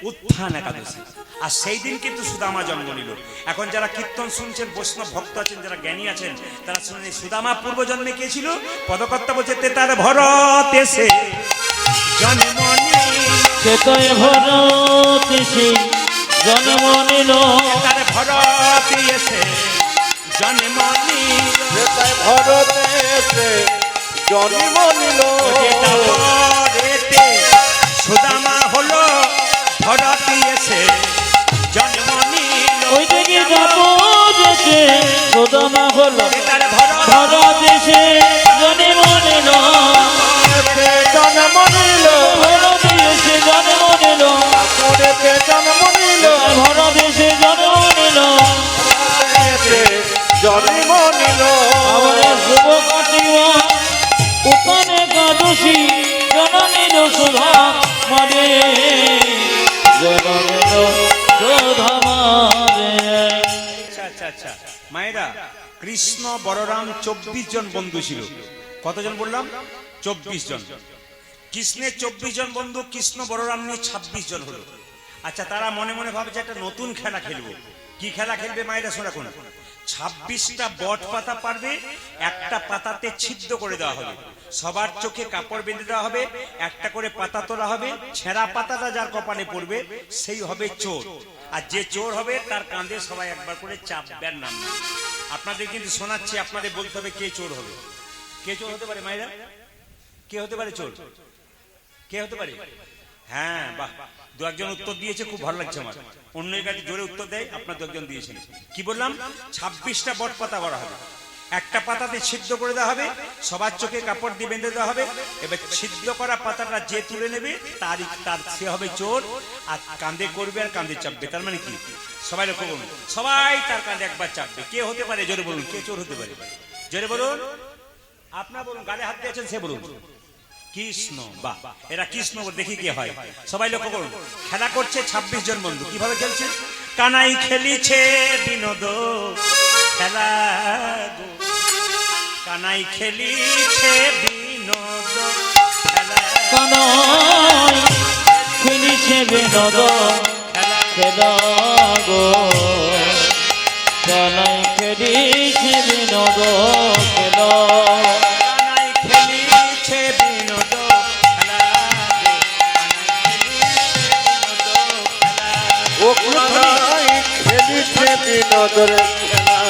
উত্থান একাদশী। আর সেই দিন কিন্তু সুদামা জন্ম নিল। এখন যারা কীর্তন শুনছেন, বৈষ্ণব ভক্ত আছেন, যারা জ্ঞানী আছেন, তারা শুনে সুদামা পূর্বজন্মে কে ছিল? পদকর্তা বলছে তার ভরত এসে জন্ম চেতয় ভরত এসে জন্ম নিল, তার ভরত এসে জন্ম নিল, তাই ভরতে এসে জন্ম নিল। সুদামা হলো ভরত এসে জন্ম নিল। ওই দিকে যাবো দেশে সুদামা হলো তার ভরত এসে জন্ম নিল, জন্ম নিল, ভরত এসে জন্ম নিল, ভরতে জন্ম নিল, ভরত এসে জন্ম নিল, জন্ম নিল। আমার শুভ কাটিয়া উত্থান একাদশী জন্ম নিল সুধা মারে, জন্ম নিল সুধা মারে। আচ্ছা মায়েরা, কৃষ্ণ বলরাম 24 জন বন্ধু ছিল। কতজন বললাম? 24 জন। কৃষ্ণের 24 জন বন্ধু, কৃষ্ণ বলরাম নিয়ে 26 জন হলো। আচ্ছা, তারা মনে মনে ভাবে যে একটা নতুন খেলা খেলবো। কি খেলা খেলবে মায়েরা শোনা? 26টা বট পাতা পারবে, একটা পাতাতে ছিদ্র করে দেওয়া হবে, সবার চোখে কাপড় বেঁধে দেওয়া হবে, একটা করে পাতা তোলা হবে, ছেঁড়া পাতাটা যার কপালে পড়বে সেই হবে চোর। আর যে চোর হবে তার কাঁধে সবাই একবার করে চাপবেন নাম। আপনাদের কিন্তু শোনাচ্ছি, আপনাদের বলতে হবে কে চোর হবে। কে চোর হতে পারে মায়েরা? কে হতে পারে চোর? কে হতে পারে? হ্যাঁ, বাহ, 2-1 উত্তর দিয়েছে, খুব ভালো লাগছে আমার। অন্যের কাছে জোরে উত্তর দেয়, আপনার 2-1 দিয়েছেন। কি বললাম? 26টা বট পাতা করা হবে, একটা পাতাতে ছিদ্র করে দেওয়া হবে, সবার চোখে কাপড় দিয়ে বেঁধে দেওয়া হবে। এবার ছিদ্র করা পাতাটা যে তুলে নেবে তার সে হবে চোর। আর কাঁধে করবে আর কাঁধে চাপবে। তার মানে কি? সবাই লক্ষ্য করুন, সবাই তার কাঁধে একবার চাপবে। কে হতে পারে জোরে বলুন? কে চোর হতে পারে জোরে বলুন? আপনার বলুন, গালে হাত দিয়েছেন সে বলুন। কৃষ্ণ। বাহ, এরা কৃষ্ণ। দেখি কি হয়। সবাই লক্ষ্য করুন, খেলা করছে 26 জন বন্ধু। কিভাবে খেলছে? কানাই খেলিছে বিনোদ খেলা গো, কানাই খেলিছে বিনোদ খেলা, কানাই খেলিছে বিনোদ খেলা গো, কানাই খেলিছে বিনোদ খেলা, কানাই খেলিছে বিনোদ খেলা গো, কানাই খেলিছে বিনোদ খেলা। ও কানাই খেলিছে বিনোদর খেলা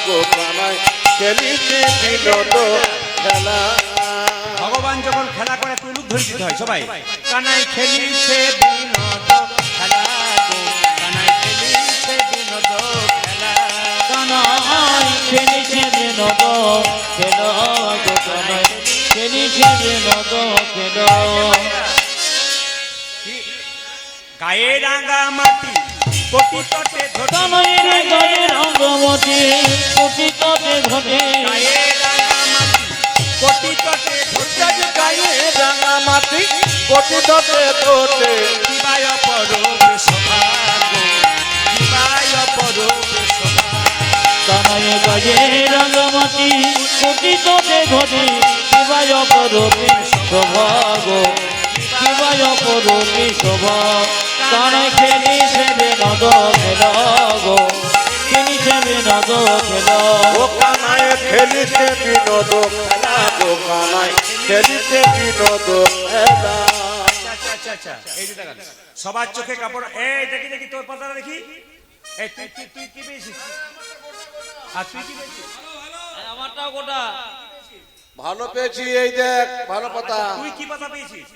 গো, কানাই খেলিছে বিনোদ খেলা। ভগবান যখন খেলা করে তুলুক ধরে দিতে হয় সবাই। কানাই খেলিছে বিনোদ খেলা গো, কানাই খেলিছে বিনোদ খেলা, কানাই খেলিছে বিনোদ খেলা গো, কানাই খেলিছে বিনোদ খেলা। গায়ে রাঙা মাটি কোটি তটে ধরে, কানাইয়ের গায়ে রঙ্গমতি কোটি তটে ঘটে, গায়ে রাঙা মাটি কোটি তটে ধরে, গায়ে রাঙা মাটি কোটি দতে দোটে, দিবায় পরবে সভাগ, দিবায় পরবে সভাগ। কানাইয়ের গায়ে রঙ্গমতি কোটি তটে ঘটে, শিবায় পরবে সভাগ, শিবায় কানায় অপরূপী শোভা কানায় খেলিছে বিনোদ খেল গো খেলিছে বিনোদ খেল ও কানায় খেলিছে বিনোদ খেলা গো কানায় খেলিছে বিনোদ খেলা। আচ্ছা এই যে দেখান সবার চোখে কাপড় এই দেখি দেখি তোর পাতাটা দেখি এই তুই কি পেয়েছিস আর তুই কি পেয়েছিস আমারটাও গোটা ভালো পেয়েছি এই দেখ ভালো পাতা। তুই কি পাতা পেয়েছিস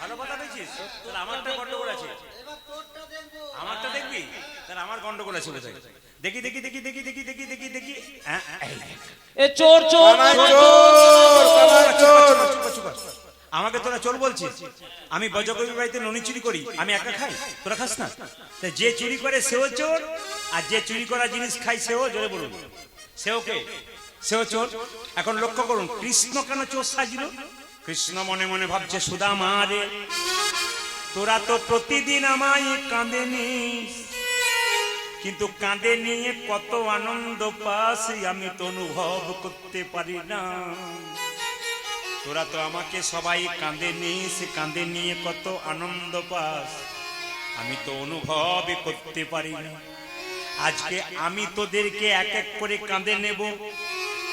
ভালো পাতা পেয়েছিস তাহলে আমারটা গন্ডগোল আছে আমারটা দেখবি তাহলে আমার গন্ডগোল আছে বোঝাই দেখি দেখি দেখি দেখি দেখি দেখি দেখি দেখি এ চোর চোর কানাই চোর, চোর, কানাই চোর। আমাকে তোরা চোর বলছিস আমি বজকবির বাড়িতে ননি চুরি করি আমি একা খাই তোরা খাস না তা যে চুরি করে সেও চোর আর যে চুরি করা জিনিস খাই সেও জোরে বলুন সেও চোর এখন লক্ষ্য করুন কৃষ্ণ কেন চোর সাজলো কৃষ্ণ মনে মনে ভাবছে সুদামা রে তোরা তো প্রতিদিন আমায় কাঁদে নিস কিন্তু কাঁদে নিয়ে কত আনন্দ পাস আমি তো অনুভব করতে পারি না তোরা তো আমাকে সবাই কাঁদে নিস কাঁদে নিয়ে কত আনন্দ পাস আমি তো অনুভব করতে পারি না আজকে আমি তোদেরকে এক এক করে কাঁদে নেব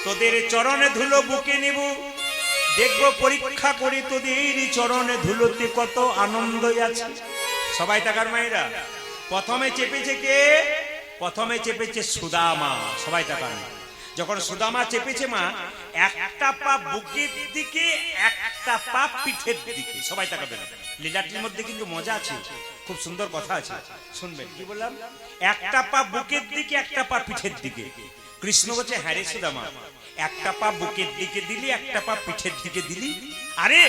তোদের চরণে ধুলো বুকে নেব দেখবো পরীক্ষা করে তোদের চরণে ধুলোতে কত আনন্দ আছে সবাই টাকার মায়েরা প্রথমে চেপেছে কে প্রথমে চেপেছে সুদামা সবাই টাকার যখন সুদামা চেপেছে মা একটা পা বুকের দিকে একটা পা পিঠের দিকে সবাই তাকাবেন লীলাটির মধ্যে কিন্তু মজা আছে খুব সুন্দর কথা আছে শুনবেন কি বললাম একটা পা বুকের দিকে একটা পা পিঠের দিকে কৃষ্ণ বলছে হ্যাঁ রে সুদামা একটা পা বুকের দিকে দিলি একটা পা পিঠের দিকে দিলি আরে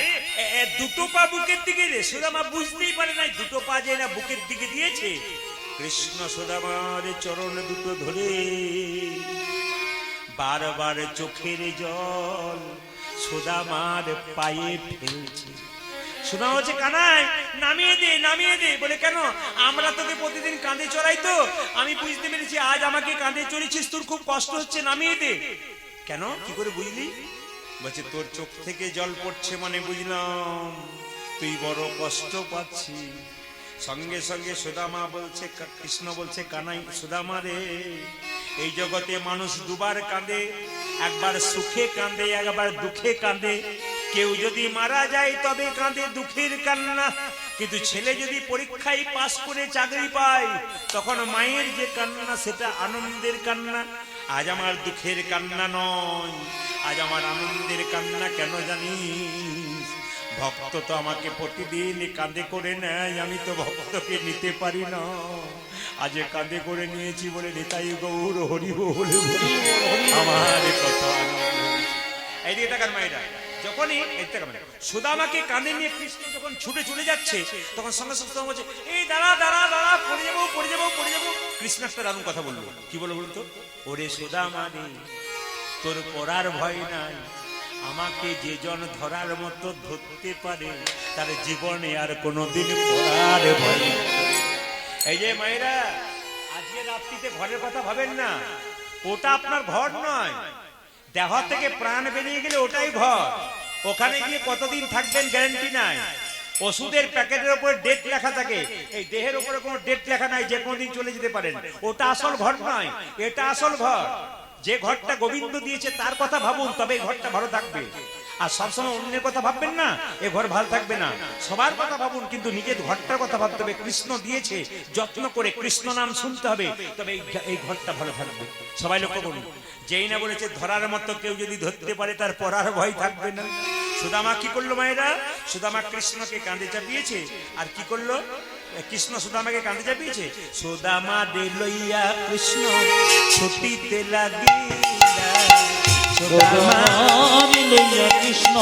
দুটো পা বুকের দিকে রে সুদামা বুঝতেই পারে নাই দুটো পা যে না বুকের দিকে দিয়েছে কৃষ্ণ সুদামার চরণ দুটো ধরে বারবার চোখের জল সুদামার পায়ে ফেলছে সুদামা হচ্ছে কানাই নামিয়ে দে বলে কেন আমরা তোকে প্রতিদিন কাঁধে চড়াই তো আমি বুঝতে পেরেছি আজ আমাকে কাঁধে চড়েছিস তোর খুব কষ্ট হচ্ছে নামিয়ে দে কেন কি করে বুঝলি বলছে তোর চোখ থেকে জল পড়ছে মানে বুঝলাম তুই বড় কষ্ট পাচ্ছিস সঙ্গে সঙ্গে সুদামা বলছে কৃষ্ণ বলছে কানাই সুদামা রে এই জগতে মানুষ দুবার কাঁদে একবার সুখে কাঁদে একবার দুঃখে কাঁদে কেউ যদি মারা যায় তবে কাঁদে দুঃখের কান্না কিন্তু ছেলে যদি পরীক্ষায় পাস করে চাকরি পায় তখন মায়ের যে কান্না সেটা আনন্দের কান্না আজ আমার দুঃখের কান্না নয় আজ আমার আনন্দের কান্না কেন জানিস ভক্ত তো আমাকে প্রতিদিন কাঁধে করে নেয় আমি তো ভক্তকে নিতে পারি না আজ কাঁধে করে নিয়েছি বলে নিতাই গৌর হরি বলে আমার কত এইদিকে তাকার মায়েরা যখনই সুদামাকে কাঁধে নিয়ে কৃষ্ণ যখন ছুটে চলে যাচ্ছে তখন সঙ্গে সঙ্গে বলছে এই দাঁড়া দাঁড়া দাঁড়া পড়ে যাবো কৃষ্ণ একটা দারুণ কথা বললো কি বলো বলতো ওরে সুদামা রে তোর পড়ার ভয় নাই আমাকে যে জন ধরার মতো ধরতে পারে তার জীবনে আর কোনোদিন পড়ার ভয় এই যে মায়েরা আজকে রাত্রিতে ঘরের কথা ভাবেন না ওটা আপনার ঘর নয় দেহ থেকে প্রাণ বেরিয়ে গেলে ওটাই ঘর ওখানে গিয়ে কতদিন থাকবেন গ্যারান্টি নাই ওষুধের প্যাকেটের উপর ডেট লেখা থাকে এই দেহের উপরে কোনো ডেট লেখা নাই যে কোনোদিন চলে যেতে পারেন ওটা আসল ঘর নয় এটা আসল ঘর যে ঘরটা গোবিন্দ দিয়েছে তার কথা ভাবুন তবে এই ঘরটা ভালো থাকবে আর সবসময় অন্যের কথা ভাববেন না এ ঘর ভালো থাকবে না সবার কথা ভাবুন কিন্তু নিজের ঘরটার কথা ভাবতে হবে কৃষ্ণ দিয়েছে যত্ন করে কৃষ্ণ নাম শুনতে হবে তবে এই ঘরটা ভালো থাকবে সবাই লক্ষ্য করুন যেই না বলেছে ধরার মতো কেউ যদি ধরতে পারে তার পড়ার ভয় থাকবে না সুদামা কি করলো মায়েরা সুদামা কৃষ্ণকে কাঁধে চাপিয়েছে আর কি করলো কৃষ্ণ সুদামাকে কাঁধে চাপিয়েছে সুদামা দে লইয়া কৃষ্ণ ছুটিতে লাগিলা সুদামা লইয়া কৃষ্ণ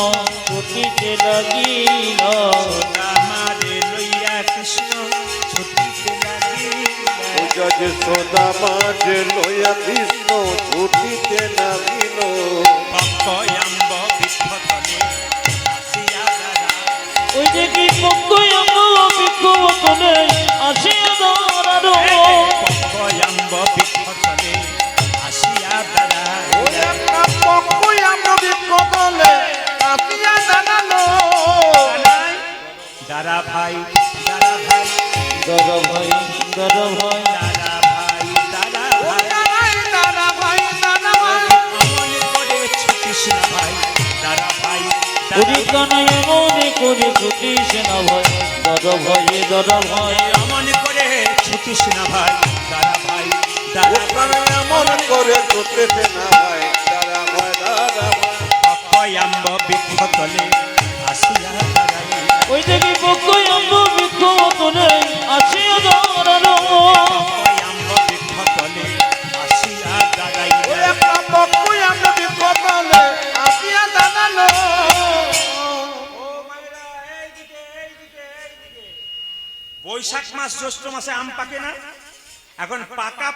ছুটিতে লাগিল সুদামা দে লইয়া কৃষ্ণ ছুটিতে লাগিলা সুদামা যে লইয়া কৃষ্ণ ছুটিতে লাগিল ভক্ত আম্ব বিক্ষতলে আসিয়া দাঁড়া ওই যে কি বিক্ষতলে আসিয়া দাঁড়ালো পক্কয়াম্ব বিক্ষতলে আসিয়া দাঁড়া ওই একটা পক্ষই আমরা বিক্ষতলে আসিয়া দাঁড়ালো দাদা ভাই দাদা ভাই দাদা ভাই দাদা ভাই দাদা ভাই দাদা ও ভাই দাদা ভাই দাদা ভাই মনে করে ছুটিস না ভাই দাদা ভাই ওরে কানাই মনে করে ছুটিস না ভাই দাদা ভাই দাদা ভাই মনে করে ছুটিস না ভাই দাদা ভাই দাদা ওখানে এমন করে ছুটেছে না ভাই দাদা ভাই দাদা ভাই অকয়াম্ব বৃক্ষ তলে আসিয়া দাঁড়াই ওই দেখি পক্ষই আম্ব বৃক্ষ তলে আসিয়া দাঁড়ালো অকয়াম্ব বৃক্ষ তলে আসিয়া দাঁড়াই ওই একটা বকুই আমরা বিপদলে আসিয়া দাঁড়ালো বৈশাখ মাস জ্যৈষ্ঠ মাসে আম পাকে না এখন পাকা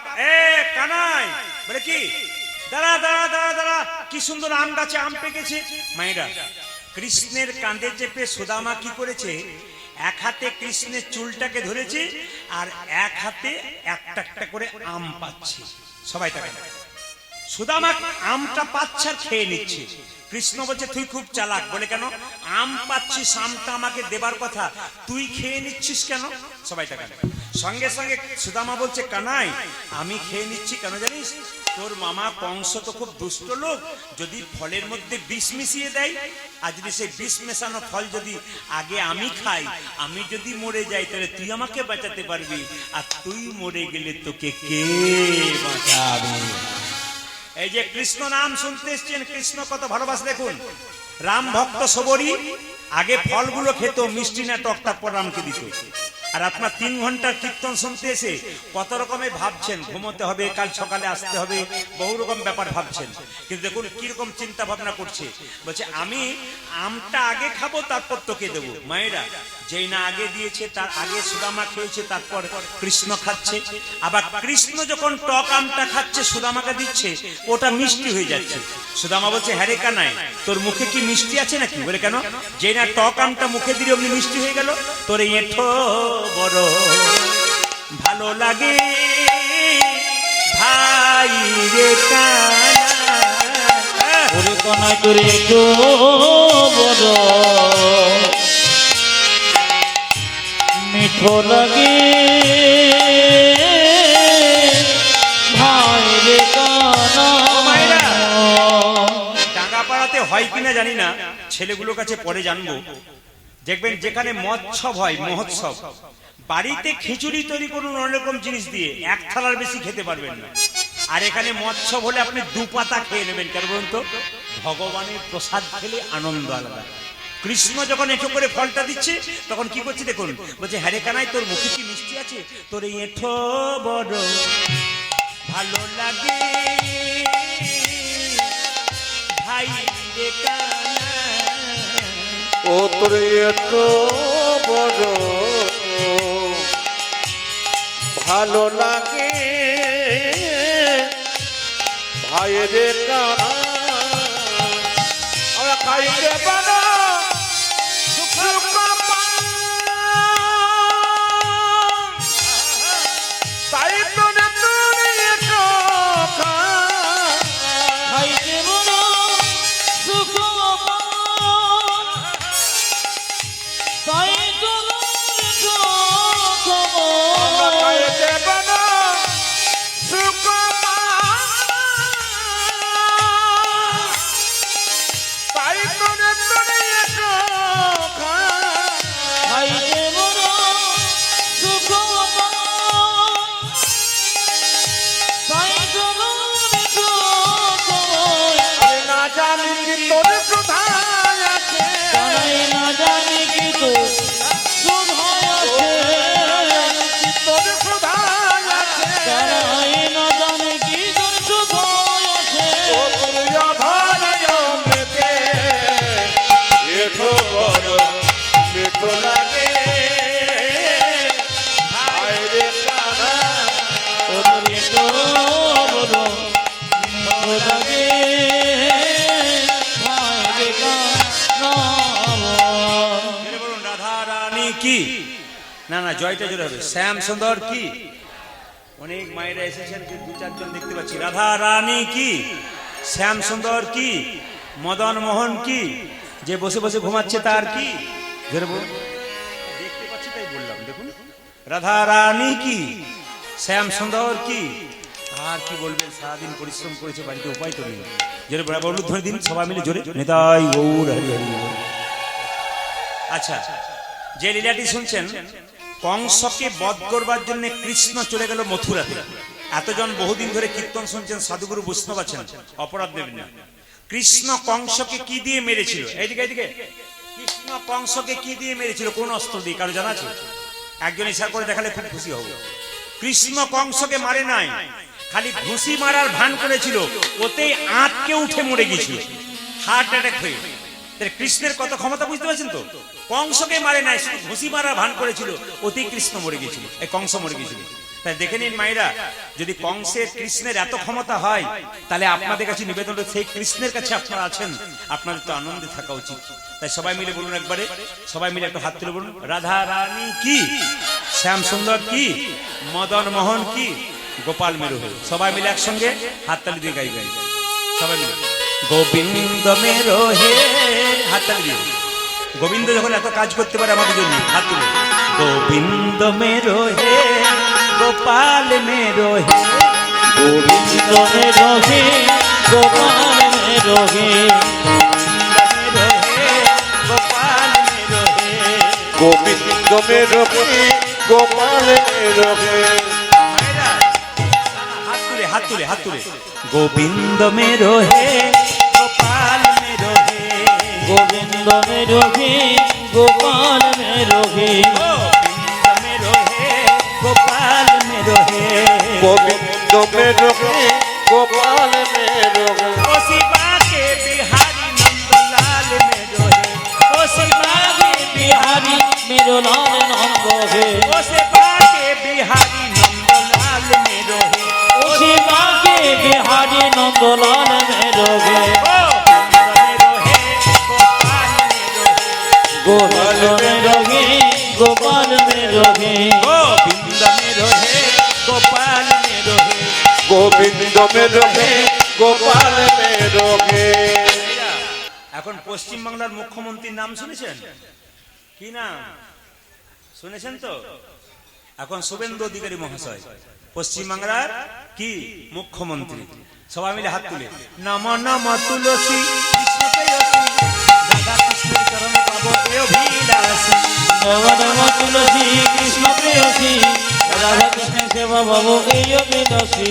কানাই বলে কি দাঁড়া দাঁড়া দাঁড়া দাঁড়া কি সুন্দর আম গাছে আম পেকেছে মায়েরা কৃষ্ণের কাঁধে চেপে সুদামা কি করেছে এক হাতে কৃষ্ণের চুলটাকে ধরেছে আর এক হাতে একটা একটা করে আম পাচ্ছে সবাই তাকে সুদামা আমটা পাচ্ছে আর খেয়ে নিচ্ছে কৃষ্ণ বলছে তুই খুব চালাক বলে কেন আম পাচ্ছিস আমটা আমাকে দেবার কথা তুই খেয়ে নিচ্ছিস কেন সবাই তাকে সঙ্গে সঙ্গে সুদামা বলছে কানাই আমি খেয়ে নিচ্ছি কেন জানিস তোর মামা কংস তো খুব দুষ্ট লোক যদি ফলের মধ্যে বিষ মিশিয়ে দেয় আর যদি সেই বিষ মেশানো ফল যদি আগে আমি খাই আমি যদি মরে যাই তাহলে তুই আমাকে বাঁচাতে পারবি আর তুই মরে গেলে তোকে কে বাঁচাবে এই যে কৃষ্ণ নাম শুনতে এসছেন কৃষ্ণ কত ভালোবাসে দেখুন রাম ভক্ত সবরী আগে ফলগুলো খেত মিষ্টি না টক তারপর রামকে দিত আর আপনার 3 ঘন্টার কীর্তন শুনতে এসে কত রকমের ভাবছেন ঘুমোতে হবে কাল সকালে আসতে হবে বহু রকম ব্যাপার ভাবছেন কিন্তু দেখুন কিরকম চিন্তা ভাবনা করছে বলছে আমি আমটা আগে খাবো তারপর তোকে দেবো মায়েরা যেই না আগে দিয়েছে তার আগে সুদামা খেয়েছে তারপর কৃষ্ণ খাচ্ছে আবার কৃষ্ণ যখন টক আমটা খাচ্ছে সুদামাকে দিচ্ছে ওটা মিষ্টি হয়ে যাচ্ছে সুদামা বলছে হ্যাঁ রে কানাই তোর মুখে কি মিষ্টি আছে নাকি বলে কেন যেই না টক আমটা মুখে দিলে অমনি মিষ্টি হয়ে গেল তোর এঁঠো বড় ভালো লাগে ভাই রে কানাই ওরে কানাই তোর একটু বড় মিঠো লাগে ভাই রে কানাই ডাঙ্গাপাড়াতে হয় কিনা জানি না ছেলেগুলোর কাছে পরে জানবো দেখবেন যেখানে মৎসব হয় মহোৎসব বাড়িতে খিচুড়ি তৈরি করুন অনেক রকম জিনিস দিয়ে এক থালার বেশি খেতে পারবেন না আর এখানে মৎসব হলে আপনি 2 পাতা খেয়ে নেবেন কেন বলুন তো ভগবানের প্রসাদ খেলে আনন্দ আলাদা কৃষ্ণ যখন এঁঠো করে ফলটা দিচ্ছে তখন কি করছে দেখুন বলছে হ্যারে কানাই তোর মুখে কি মিষ্টি আছে তোর এঁঠো বড় ভালো লাগে ভাই রে কানাই ও তোর এত বড় ভালো লাগে ভাইরে কানা আমরা খাইতে পারো সুখ তাই তো খাইতে বড় সুখ তাই তো খাইতে বড় সুখ তাই তো না জানি কি তোর কোথায় আছে জানাই না জানি কি তো শোধায় আছে তোর কোথায় আছে জানাই না জানি কি তোর শোধায় আছে ও তোর অভায় মেতে এঠো বড় মিঠো লাগে ভাইরে কানা তোর এটো বড় মিঠো লাগে ভাই রে কানা বলুন রাধা রানী কি না না জয়টা জোরে হবে শ্যাম সুন্দর কি অনেক মায়েরা এসেছেন 2-4 জন দেখতে পাচ্ছি রাধা রানী কি শ্যাম সুন্দর কি মদন মোহন কি যে বসে বসে ঘুমাচ্ছে তার কি জোরে বলুন রাধা রানী কি, শ্যাম সুন্দর কি, আর কি বলবেন, সারাদিন পরিশ্রম করেছে, বাড়িতে উপায় তো নেই। জোরে বরাবর ধরে দিন সবাই মিলে জোরে, নিতাই গৌর হরি হরি। আচ্ছা, যে লীলাটি শুনছেন, কংসকে বধ করবার জন্য কৃষ্ণ চলে গেল মথুরাতে। এতজন বহুদিন ধরে কীর্তন শুনছেন, সাধুগুরু বৈষ্ণব আছেন, অপরাধ দেবেন না। কৃষ্ণ কংসকে কি দিয়ে মেরেছিল? এইদিকে এইদিকে, কৃষ্ণ কংসকে কি দিয়ে মেরেছিল? কোন অস্ত্র দিয়ে? কারো জানা আছে? একজন ইশারা করে দেখালে খুব খুশি হব। কৃষ্ণ কংসকে মারে নাই, খালি ঘুষি মারার ভান করেছিল, ওতেই আঁতকে উঠে মরে গেছিল হার্ট অ্যাটাক হয়ে। কৃষ্ণের কত ক্ষমতা বুঝতে পারছেন তো? কংসকে মারে নাই, শুধু ঘুষি মারার ভান করেছিল, ওতেই কৃষ্ণ মরে গেছিল, এই কংস মরে গেছিল। তাই দেখে নিন মায়েরা, যদি কংসের কৃষ্ণের এত ক্ষমতা হয়, তাহলে আপনাদের কাছে নিবেদন, সেই কৃষ্ণের কাছে আপনারা আছেন, আপনাদের তো আনন্দে থাকা উচিত। তাই সবাই মিলে বলুন একবারে, সবাই মিলে একটু হাত তুলে বলুন, রাধা রানী কি, শ্যাম সুন্দর কি, মদন মোহন কি, গোপাল মেরু। সবাই মিলে একসঙ্গে হাততালি দিয়ে গাই গাই, সবাই মিলে গোবিন্দ মেরো হে, হাততালি দিয়ে। গোবিন্দ যখন এত কাজ করতে পারে আমাদের জন্য, হাত তুলে গোবিন্দ মেরো হে, গোপাল মেরো হে, গোবিন্দ মেরো হে, গোপাল মেরো হে, গোপাল মেরো হে, গোবিন্দ মেরো হে, গোপাল মেরো হে। হাত তুলে হাত তুলে হাত তুলে, গোবিন্দ মেরো হে, গোপাল মেরো হে, গোবিন্দ মেরো হে, গোপাল মেরো হে, গোবিন্দ মেরো হে, গোপাল মেরো হে, গোবিন্দ মেরো হে, গোপাল মেরো হে। ও শিবা के बिहारी नंदलाल मेरो है, ओ शिवा के बिहारी मेरो लाल नंद हे, ओ शिवा के बिहारी नंदलाल मेरो है, ओ शिवा के बिहारी नंद लाल मेरो हे, ओ मेरो है, गोपाल मेरो है, गोविंद मेरो हे, गोपाल मेरो हे, गोविंद मेरो है, गोपाल मेरो है। গোবিন্দ মেরো হে, গোপাল মেরো হে। এখন পশ্চিম বাংলার মুখ্যমন্ত্রীর নাম শুনেছেন? কি নাম শুনেছেন তো? এখন শুভেন্দু অধিকারী মহাশয় পশ্চিম বাংলার কি মুখ্যমন্ত্রী। সবাই মিলে হাত তুলে নম নম তুলসী কৃষ্ণ প্রেয়সী, রাধা কৃষ্ণের চরণে পাবো এ অভিলাষী। नम नम तुलसी कृष्ण प्रेयसी, राधा कृष्ण सेवा बाबू এই অভিলাষী।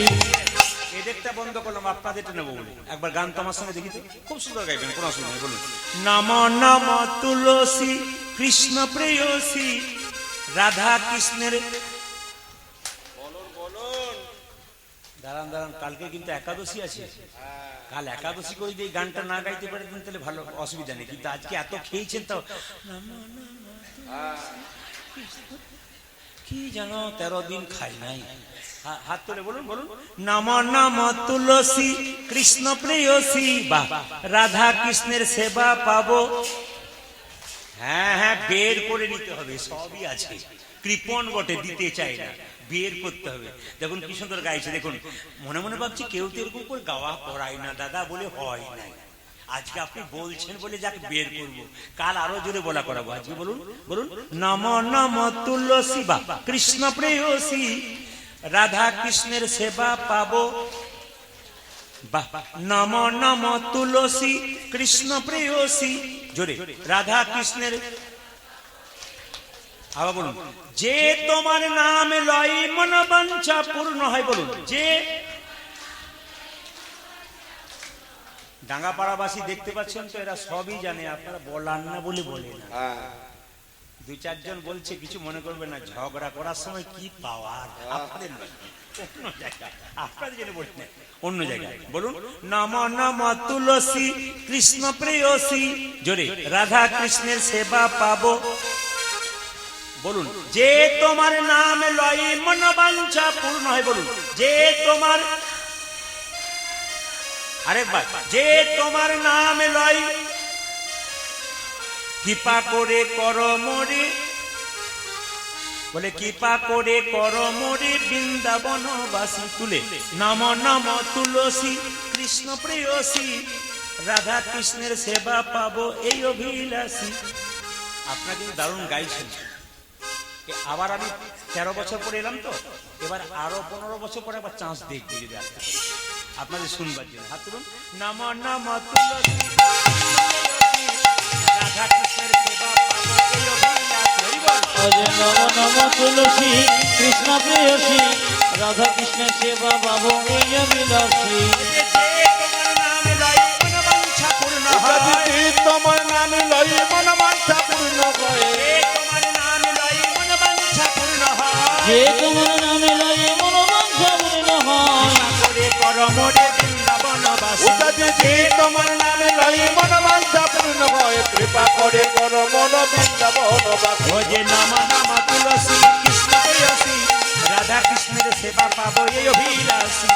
এদেরটা বন্ধ করলাম, আপনাদেরটা নেবো বলে। একবার গান তো আমার সঙ্গে দেখি তো, খুব সুন্দর গাইবেন, কোনো অসুবিধা নেই, বলুন নম নম তুলসী কৃষ্ণ প্রেয়সী, রাধা কৃষ্ণের। দাঁড়ান দাঁড়ান, কালকে কিন্তু একাদশী আছে, কাল একাদশী করে যদি এই গানটা না গাইতে পারেন তাহলে ভালো, অসুবিধা নেই, কিন্তু আজকে এত খেয়েছেন তাও কি জানো 13 দিন খাই নাই। হাত তুলে বলুন বলুন নম নম তুলসী কৃষ্ণ প্রেয়সী, বাহ, রাধা কৃষ্ণের সেবা পাবো। হ্যাঁ হ্যাঁ, বের করে নিতে হবে, সবই আছে, কৃপণ বটে, দিতে চাই না, বের করতে হবে। দেখুন কি সুন্দর গাইছে, দেখুন মনে মনে ভাবছি কেউ তো এরকম করে গাওয়া পড়ায় না দাদা, বলে হয় নাই, আজকে আপনি বলছেন বলে যাকে বের করবো, কাল আরো জোরে বলা করাবো। আজকে বলুন বলুন নম নম তুলসী, বা কৃষ্ণ প্রেয়সী, রাধা কৃষ্ণের সেবা পাবো। বাহ, নম নম তুলসী কৃষ্ণ প্রেয়সী, জোরে রাধা কৃষ্ণের। আবার বলুন যে তোমার নাম লয় মন বাঞ্ছা পূর্ণ হয়, বলুন যে। ডাঙ্গাপাড়াবাসী দেখতে পাচ্ছেন তো, এরা সবই জানে, আপনারা বলান না বলে বলে না। দুই চারজন বলছে, কিছু মনে করবে না, ঝগড়া করার সময় কি পাওয়ার আপনাদের নয়, অন্য জায়গায়, আপনাদের জন্য বলি না, অন্য জায়গায় বলুন নম নম তুলসী কৃষ্ণ প্রেয়সী, জোরে রাধা কৃষ্ণের সেবা পাবো। বলুন যে তোমার নাম লয় মন বাঞ্ছা পূর্ণ হয়, বলুন যে তোমার, আরেকবার যে তোমার নাম লয়, কৃপা করে কর মোরে, বলে কৃপা করে কর মোরে বৃন্দাবনবাসী। তুলে নম নম তুলসী কৃষ্ণ প্রেয়সী, রাধা কৃষ্ণের সেবা পাবো এই অভিলাষী। আপনারা কিন্তু দারুণ গাইছেন, আবার আমি 13 বছর পরে এলাম তো, এবার আরো 15 বছর পরে একবার চান্স দেখবো যদি আসতে পারি আপনাদের শুনবার জন্য। হাত তুলুন। নম নম তুলসী রাধা কৃষ্ণের সেবা পাবো এই অভিলাষ। হরি বল। অজে নম নম তুলসী কৃষ্ণ প্রেয়সী রাধা কৃষ্ণের সেবা পাবো এই অভিলাষী। যে তোমার নাম লয় মনোবাঞ্ছা পূর্ণ হয়, যদি তোমার নাম লই মন বাঞ্ছা পূর্ণ হয়, যে তোমার নাম লয় মনোবাঞ্ছা পূর্ণ হয়, যে তোমার নামে লয়ে মনোবাঞ্ছা পূর্ণ হয়। করে করমরে বৃন্দাবনবাসী। যদি তোমার নাম লই মন বাঞ্ছা পূর্ণ হয়, কৃপা করে কর মন বৃন্দাবনবাসী। ও যে নম নম তুলসী কৃষ্ণ প্রেয়সী রাধা কৃষ্ণের সেবা পাবো এই অভিলাষী।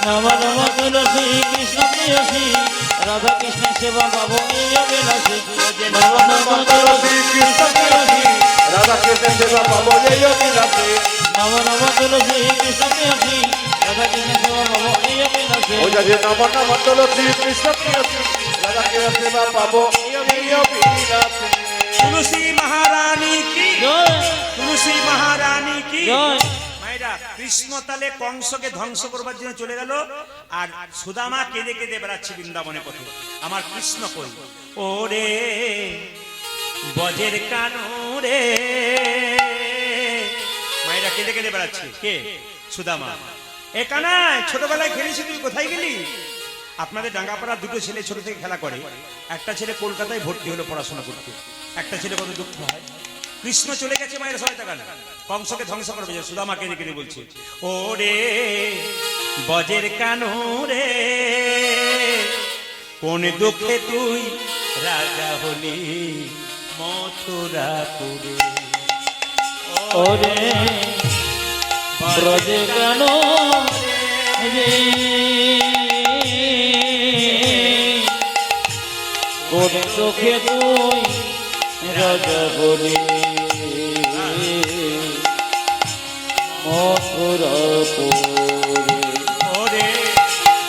নম নম তুলসী কৃষ্ণ প্রেয়সী রাধা কৃষ্ণের সেবা পাবো এই অভিলাষী। নম নম তুলসী কৃষ্ণ প্রেয়সী রাধা কৃষ্ণের সেবা পাবো এই অভিলাষে। নম নম তুলসী কৃষ্ণ প্রেয়সী রাধা কৃষ্ণের সেবা পাবো এই অভিলাষী। ও যদি নম নম তুলসী কৃষ্ণ প্রেয়সী রাধা কৃষ্ণের সেবা পাবো এই অভিলাষে। তুলসী মহারানী কি, জয় তুলসী মহারানী কি। জয়। মায়েরা কৃষ্ণ তালে কংসকে ধ্বংস করবার জন্য চলে গেল, আর সুদামা কেঁদে কেঁদে বেড়াচ্ছে বৃন্দাবনে পথে। আমার কৃষ্ণ কই ওরে বজের কানো রে। মায়েরা কেঁদে কেঁদে বেড়াচ্ছে। কে? সুদামা। এ কানাই, ছোটবেলায় খেলেছি, তুই কোথায় গেলি? আপনাদের ডাঙ্গাপাড়া দুটো ছেলে ছোট থেকে খেলা করে। একটা ছেলে কলকাতায় ভর্তি হলো পড়াশোনা করতে, একটা ছেলে কত দুঃখ হয়। কৃষ্ণ চলে গেছে মায়ের সহায়তা গান, কংসকে ধ্বংস করবে। সুদামা কেঁদে কেঁদে বলছে ওরে বজের কানো রে, কোন দুঃখে তুই রাজা হলি মথুরাপুরে। ওরে ব্রজে কেন রে, কোন চোখে তুই রাজা বলি মথুরাপুরে। ওরে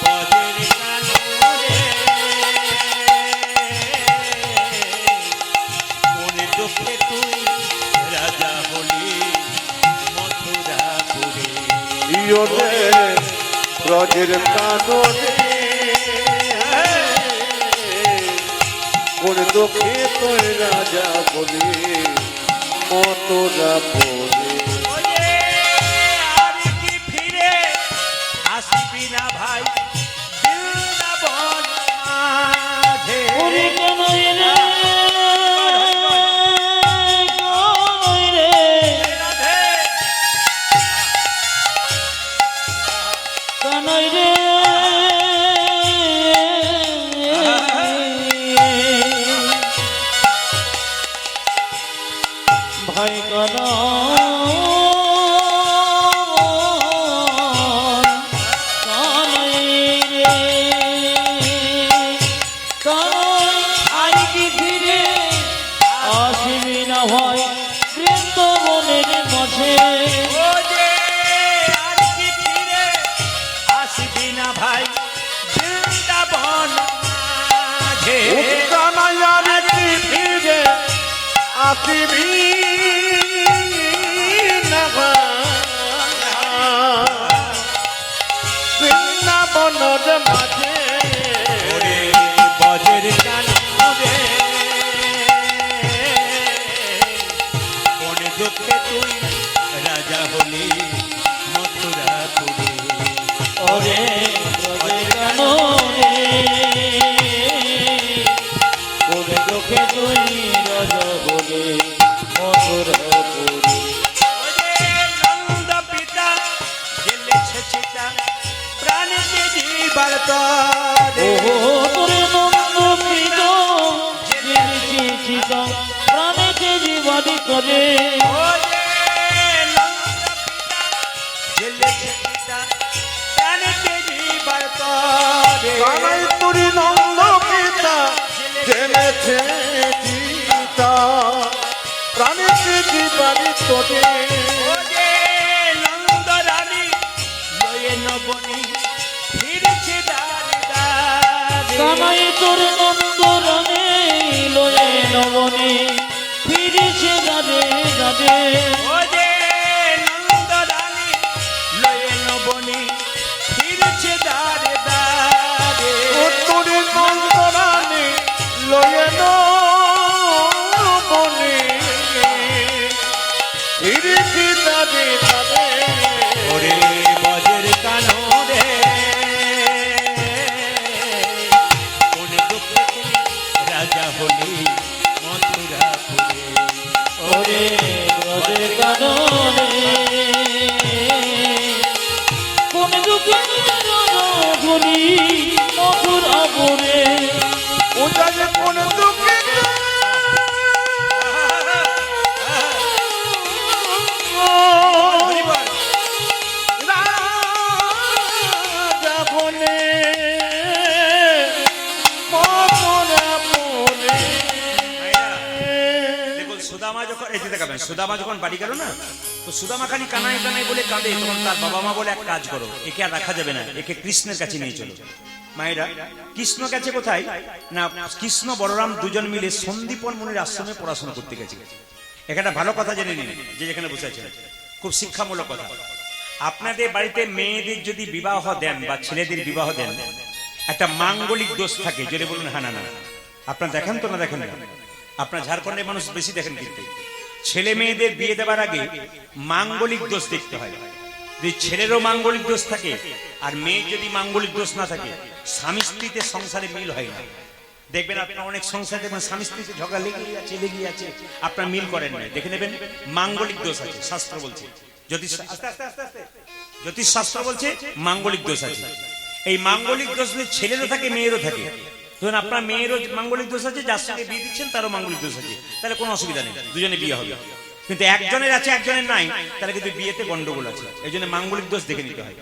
বজের কানো রে, কোন দুঃখে তুই রাজা হলি মথুরাপুরে। ইয়োরে ব্রজের কাননে কোন দুঃখে তোর রাজা বলি মথুরাপুরে। ওরে আর কি ফিরে আসবি না ভাই বৃন্দাবন মাঝে। ওরে কানাই রে, কানাই রে, রাধে কানাই রে, ভাই কানাই, কানাই রে, কানাই আর কি ফিরে আসবি না ভাই বৃন্দাবনের মাঝে। ও যে আর কি ফিরে আসবি না ভাই বৃন্দাবন মাঝে। কানাইয়ার কি ফিরে আসিবি না বৃন্দাবনের মাঝে। ওরে বজের কানো রে, কোন দুঃখে তুই রাজা হলি মথুরাপুরে। ওরে ব্রজে কেন রে, কোন চোখে তুই রাজা বলে মথুরাপুরে। ওরে নন্দ পিতা জেলেছে চিতা প্রাণীকে জীবার তরে। ও তোরে নন্দ পিত জেনেছি চিত প্রাণেতে জীবাদি করে। ওরে নন্দ পিতা জেলেছে চিতা প্রাণীকে জীবার তরে। কানাই তুরি নন্দ পিতা জেনেছে চিতা প্রাণীকে জীবারি তোরে। ওরে নন্দ রানী লয়ে নবনী ফিরছে দ্বারে দ্বারে। কানাই তোর নন্দ রানে লয়ে নবনে ফিরেছে যাবে যাবে। ওরে নন্দ যখন এই যে দেখাবেন, সুদামা যখন বাড়ি গেল না, তো সুদামা খালি কানাই কানাই বলে কাঁদে, তখন তার বাবা মা বলে এক কাজ করো, একে আর রাখা যাবে না, একে কৃষ্ণের কাছে নিয়ে চলো। মায়েরা, কৃষ্ণ গেছে কোথায় না, কৃষ্ণ বলরাম দুজন মিলে সন্দীপন মুনির আশ্রমে পড়াশোনা করতে গেছে। এখানে ভালো কথা জেনে নিন, যে যেখানে বসে আছেন, খুব শিক্ষামূলক কথা। আপনাদের বাড়িতে মেয়েদের যদি বিবাহ দেন বা ছেলেদের বিবাহ দেন, একটা মাঙ্গলিক দোষ থাকে, যদি বলুন হ্যাঁ না না, আপনারা দেখেন তো না দেখেন না? আপনার ঝাড়খণ্ডের মানুষ বেশি দেখেন, কিন্তু ছেলে মেয়েদের বিয়ে দেওয়ার আগে মাঙ্গলিক দোষ দেখতে হয়। যদি ছেলেরও মাঙ্গলিক দোষ থাকে আর মেয়ের যদি মাঙ্গলিক দোষ না থাকে, স্বামী স্ত্রীতে সংসারে মিল হয় না। দেখবেন আপনার অনেক সংসারে দেখবেন স্বামী স্ত্রীতে ঝগড়া লেগে আছে, আপনার মিল করেন না, দেখে নেবেন মাঙ্গলিক দোষ আছে। শাস্ত্র বলছে, জ্যোতিষ শাস্ত্র বলছে মাঙ্গলিক দোষ আছে। এই মাঙ্গলিক দোষ ছেলেরও থাকে মেয়েরও থাকে। ধরুন আপনার মেয়েরও মাঙ্গলিক দোষ আছে, যার সঙ্গে বিয়ে দিচ্ছেন তারও মাঙ্গলিক দোষ আছে, তাহলে কোনো অসুবিধা নেই, দুজনে বিয়ে হবে। কিন্তু একজনের আছে একজনের নাই, তাহলে কিন্তু বিয়েতে গন্ডগোল আছে। এই জন্য মাঙ্গলিক দোষ দেখে নিতে হয়।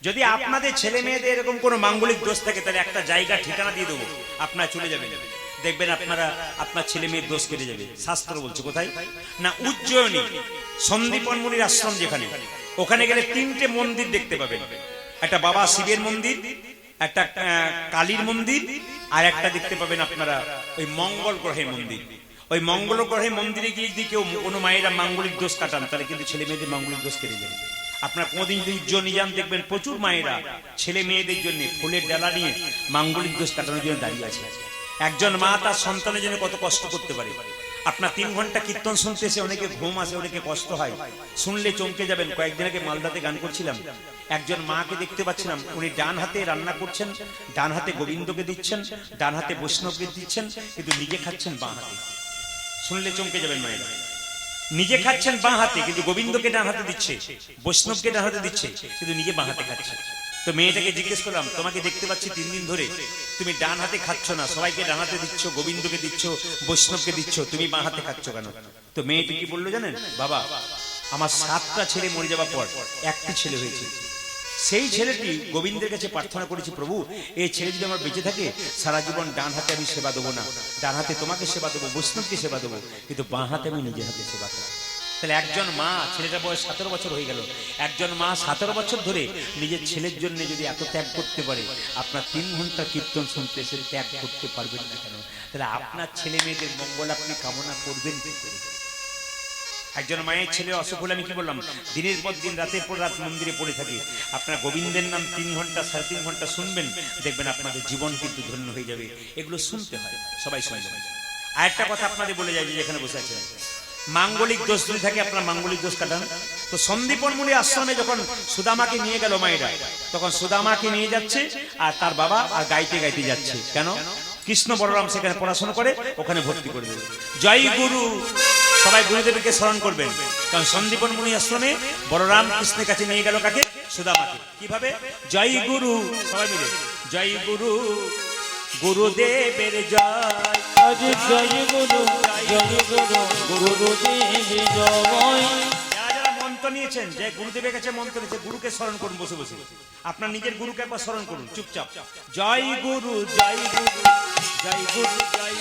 যদি আপনাদের ছেলে মেয়েদের এরকম কোনো মাঙ্গলিক দোষ থাকে, তাহলে একটা জায়গা ঠিকানা দিয়ে দেবো, আপনারা চলে যাবেন, দেখবেন আপনারা আপনার ছেলে মেয়ের দোষ কেটে যাবে। শাস্ত্র বলছে কোথায় না, উজ্জয়িনী সন্দীপন মুনির আশ্রম যেখানে, ওখানে গেলে 3টে মন্দির দেখতে পাবেন। একটা বাবা শিবের মন্দির, একটা কালীর মন্দির, আর একটা দেখতে পাবেন আপনারা ওই মঙ্গল গ্রহের মন্দির। ওই মঙ্গল গ্রহের মন্দিরে গিয়ে যদি কেউ কোনো মায়েরা মাঙ্গলিক দোষ কাটান, তাহলে কিন্তু ছেলে মেয়েদের মাঙ্গলিক দোষ কেটে যাবে। আপনার কোনদিন যদি উজ্জয়িনী যান, দেখবেন প্রচুর মায়েরা ছেলে মেয়েদের জন্য ফুলের ডালা নিয়ে মাঙ্গলিক দোষ কাটানোর জন্য দাঁড়িয়ে আছে। একজন মা তার সন্তানের জন্য কত কষ্ট করতে পারে। আপনার 3 ঘন্টা কীর্তন শুনতে এসে অনেকে ঘুম আসে, অনেকে কষ্ট হয়, শুনলে চমকে যাবেন। কয়েকদিন আগে মালদাতে গান করছিলাম, একজন মাকে দেখতে পাচ্ছিলাম, উনি ডান হাতে রান্না করছেন, ডান হাতে গোবিন্দকে দিচ্ছেন, ডান হাতে বৈষ্ণবকে দিচ্ছেন, কিন্তু নিজে খাচ্ছেন বাঁ হাতে। শুনলে চমকে যাবেন মায়েরা, নিজে খাচ্ছেন বাঁ হাতে, কিন্তু গোবিন্দকে ডান হাতে দিচ্ছে, বৈষ্ণবকে ডান হাতে দিচ্ছে, কিন্তু নিজে বাঁ হাতে খাচ্ছে। তো মেয়েটাকে জিজ্ঞেস করলাম, তোমাকে দেখতে পাচ্ছি 3 দিন ধরে তুমি ডান হাতে খাচ্ছ না, সবাইকে ডান হাতে দিচ্ছ, গোবিন্দকে দিচ্ছ, বৈষ্ণবকে দিচ্ছ, তুমি বাঁ হাতে খাচ্ছ কেন? তো মেয়েটি কি বললো জানেন, বাবা আমার 7টা ছেলে মরে যাওয়ার পর একটি ছেলে হয়েছে, সেই ছেলেটি গোবিন্দের কাছে প্রার্থনা করেছি, প্রভু এই ছেলে যদি আমার বেঁচে থাকে, সারা জীবন ডান হাতে আমি সেবা দেবো না, ডান হাতে তোমাকে সেবা দেবো, বৈষ্ণবকে সেবা দেবো, কিন্তু বাঁ হাতে আমি নিজের হাতে সেবা করবো। তাহলে একজন মা, ছেলেটার বয়স 17 বছর হয়ে গেল, একজন মা 17 বছর ধরে নিজের ছেলের জন্য যদি এত ত্যাগ করতে পারে, আপনার 3 ঘন্টা কীর্তন শুনতে সে ত্যাগ করতে পারবেন না কেন? তাহলে আপনার ছেলে মেয়েদের মঙ্গল আপনি কামনা করবেন কি করে? একজন মায়ের ছেলে অসুখ হলে আমি কি বললাম, দিনের পর দিন রাতের পর রাত মন্দিরে পড়ে থাকে, আপনার গোবিন্দের নাম 3 ঘন্টা 3.5 ঘন্টা শুনবেন, দেখবেন আপনাদের জীবন কিন্তু ধন্য হয়ে যাবে। এগুলো শুনতে হয়, সবাই শুনবেন। আর একটা কথা আপনাদের বলে যায়, যে যেখানে বসে আছেন, মাঙ্গলিক দোষ যদি থাকে আপনার মাঙ্গলিক দোষ কাটান। তো সন্দীপন মুনি আশ্রমে যখন সুদামাকে নিয়ে গেল মায়েরা, তখন সুদামাকে নিয়ে যাচ্ছে আর তার বাবা আর গাইতে গাইতে যাচ্ছে। কেন? কৃষ্ণ বলরাম সেখানে পড়াশোনা করে, ওখানে ভর্তি করে দেবে। জয় গুরু, সবাই গুরুদেবকে স্মরণ করবেন। কারণ সন্দীপন মুনি আশ্রমে বলরাম কৃষ্ণের কাছে নিয়ে গেল কাকে? সুদামাকে। কিভাবে? জয় গুরু, সবাই মিলে জয় গুরু, গুরুদেবের জয়, আজি জয় গুরু, জয় গুরু, গুরুদেব জয়। যারা মন্ত্র নিয়েছেন, যে গুরুদেবের কাছে মন্ত্র নিয়েছে, গুরুকে স্মরণ করুন বসে বসে। আপনার নিজের গুরুকে একবার স্মরণ করুন চুপচাপ। জয় গুরু, জয় গুরু, জয় গুরু, জয়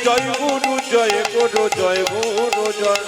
জয় গুরু, জয় গুরু, জয় গুরু, জয়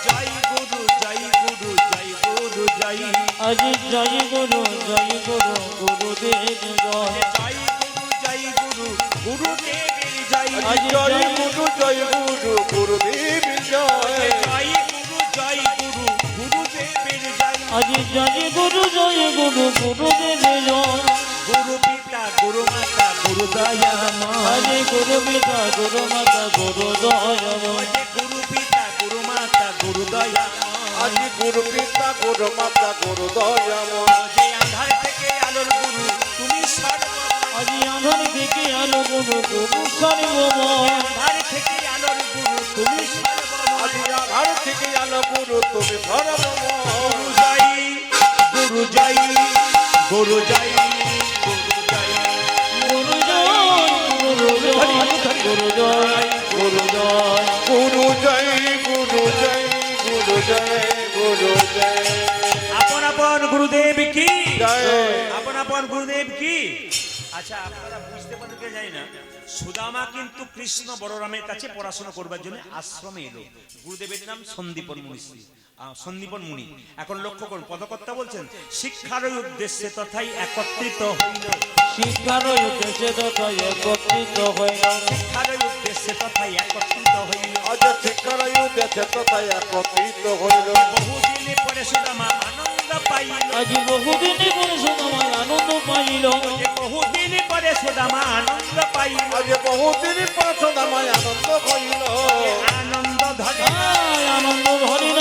জয় গুরু, জয় গুরু, জয় গুরু, জয়। আজি জয় গুরু, জয় গুরু, গুরুদেব জয়। জয় গুরু, জয় গুরু, গুরুদেবের জয়। জয় গুরু, জয় গুরু, গুরুদেব জয়। জয় গুরু, জয় গুরু, গুরুদেবের জয়। আজি জয় গুরু, জয় গুরু, গুরুদেব জয়। গুরু পিতা, গুরু মাতা, গুরু দয়াময়। আজি গুরু পিতা, গুরু মাতা, গুরু দয়াময়। গুরু পিতা, গুরু মাতা, গুরু দয়াময়। আজি গুরু পিতা, গুরু মাতা, গুরু দয়াময়। যে আধার থেকে আলোর গুরু তুমি সর্বময়। আজি আধার থেকে আলো গুরু, গুরু সর্বময়। আধার থেকে আলোর গুরু তুমি সর্বময়। আজি আধার থেকে আলো গুরু তুমি সর্বময়। গুরু জয়, গুরু জয়, গুরু জয়, গুরু জয়। গুরু জয়, গুরু জয়, গুরু জয়, গুরু জয়। গুরু জয়, গুরু জয়, গুরু জয়, গুরু জয়। আপন আপন গুরুদেব কি জয়। আপন আপন গুরুদেব কি। আচ্ছা আপনারা বুঝতে পারেন কি জানি না, সুদামা কিন্তু কৃষ্ণ বলরামের কাছে পড়াশোনা করবার জন্য আশ্রমে এলো। গুরুদেবের নাম সন্দীপন মুনি, সন্দীপন মুনি। এখন লক্ষ্য করুন, পদকর্তা বলছেন শিক্ষার উদ্দেশ্যে তথাই একত্রিত হইল, শিক্ষার উদ্দেশ্যে তথায় একত্রিত হইল, শিক্ষার উদ্দেশ্যে তথাই একত্রিত হইল। আজ শিক্ষার উদ্দেশ্যে তথায় একত্রিত হইল। বহুদিন পরে সুদামা আনন্দ পাইল, আজ বহুদিন পরে সুদামায় আনন্দ পাইল, বহুদিন পরে সুদামা আনন্দ পাইল। আজ বহুদিন পর সুদামায় আনন্দ হইল। আনন্দ ধরে আনন্দ ধরিল,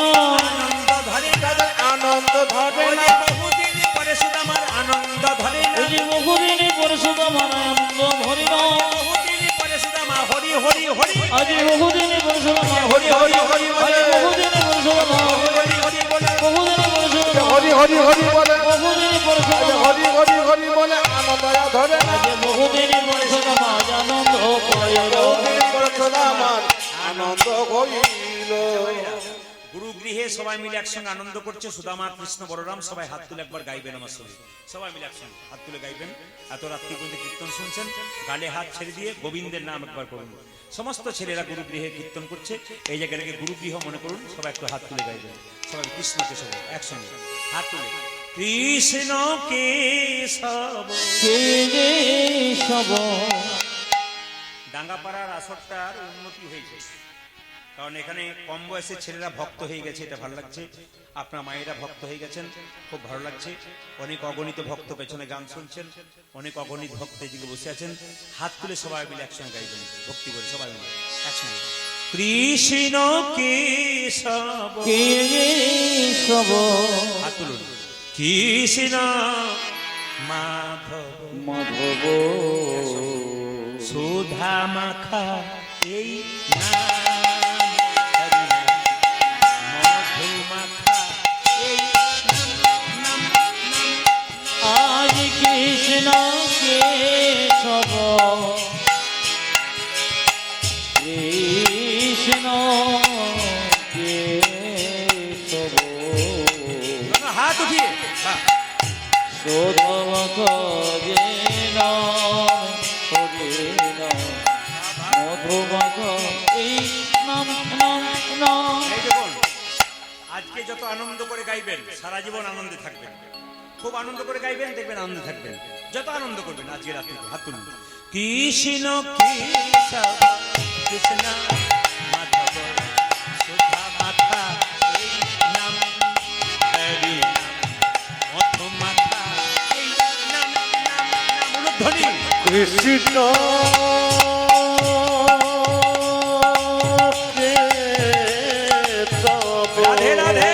আনন্দ ধরে তাদের আনন্দ ধরে না। বহুদিন পরে সুদামার আনন্দ ধরে না, আজ বহুদিন পরে সুদামার আনন্দ ধরিল, বহুদিন পরে সুদামা হরি হরি হরি আজ বহুদিন পরে সুদামা হরি হরি হরি বলে, বহুদিন পরে সুদামা হরি হরি বলে, বহুদিন পরে সুদামা হরি হরি হরি বলে, বহুদিন পরে সুদামা হরি হরি হরি বলে আনন্দ ধরে না। আজ বহুদিন পরে সুদামা আনন্দ পাইল। বহুদিন পর সুদামার আনন্দ হইল। গুরু গৃহে সবাই মিলে একসঙ্গে আনন্দ করছে। সুদামা কৃষ্ণ বলরাম সবাই হাত তুলে একবার গাইবেন আমার সঙ্গে, সবাই মিলে একসঙ্গে হাত তুলে গাইবেন। এত রাত্রি পর্যন্ত কীর্তন শুনছেন, গালে হাত ছেড়ে দিয়ে গোবিন্দের নাম একবার করুন। সমস্ত ছেলেরা গুরু গৃহে কীর্তন করছে, এই জায়গাটাকে গুরু গৃহ মনে করুন। সবাই একটু হাত তুলে গাইবেন, সবাই কৃষ্ণকে সবাই একসঙ্গে হাত তুলে কৃষ্ণ কেশব। কেশব ডাঙ্গাপাড়ার আসরটার উন্নতি হয়েছে, কারণ এখানে কম বয়সের ছেলেরা ভক্ত হয়ে গেছে, এটা ভালো লাগছে। আপনার মায়েরা ভক্ত হয়ে গেছেন, খুব ভালো লাগছে। অনেক অগণিত ভক্ত পেছনে গান শুনছেন, অনেক অগণিত ভক্ত এদিকে বসে আছেন। হাত তুলে সবাই মিলে একসঙ্গে গাইবেন, ভক্তি করে সবাই মিলে একসঙ্গে কৃষ্ণ কেশব। কেশব হাত তুলুন। কৃষ্ণ মাধব মাধব সুধা মাখা এই নাম, মধু মাখা এই নাম, আজ কৃষ্ণ কেশব কৃষ্ণ কেশব হাত উঠিয়ে শোধব যে নাম হরে নাম মধুমাখ এই নাম নাম নাম। এই দেখুন, আজকে যত আনন্দ করে গাইবেন সারা জীবন আনন্দে থাকবেন। খুব আনন্দ করে গাইবেন, দেখবেন আনন্দে থাকবেন। যত আনন্দ করবেন আজকে রাত্রিতে হাত তুলুন। কৃষ্ণ কেশব কৃষ্ণ মাধব সুধা মাখা এই নাম, হরি মধু মাখা এই নাম, ধ্বনি কৃষ্ণ রাধে রাধে।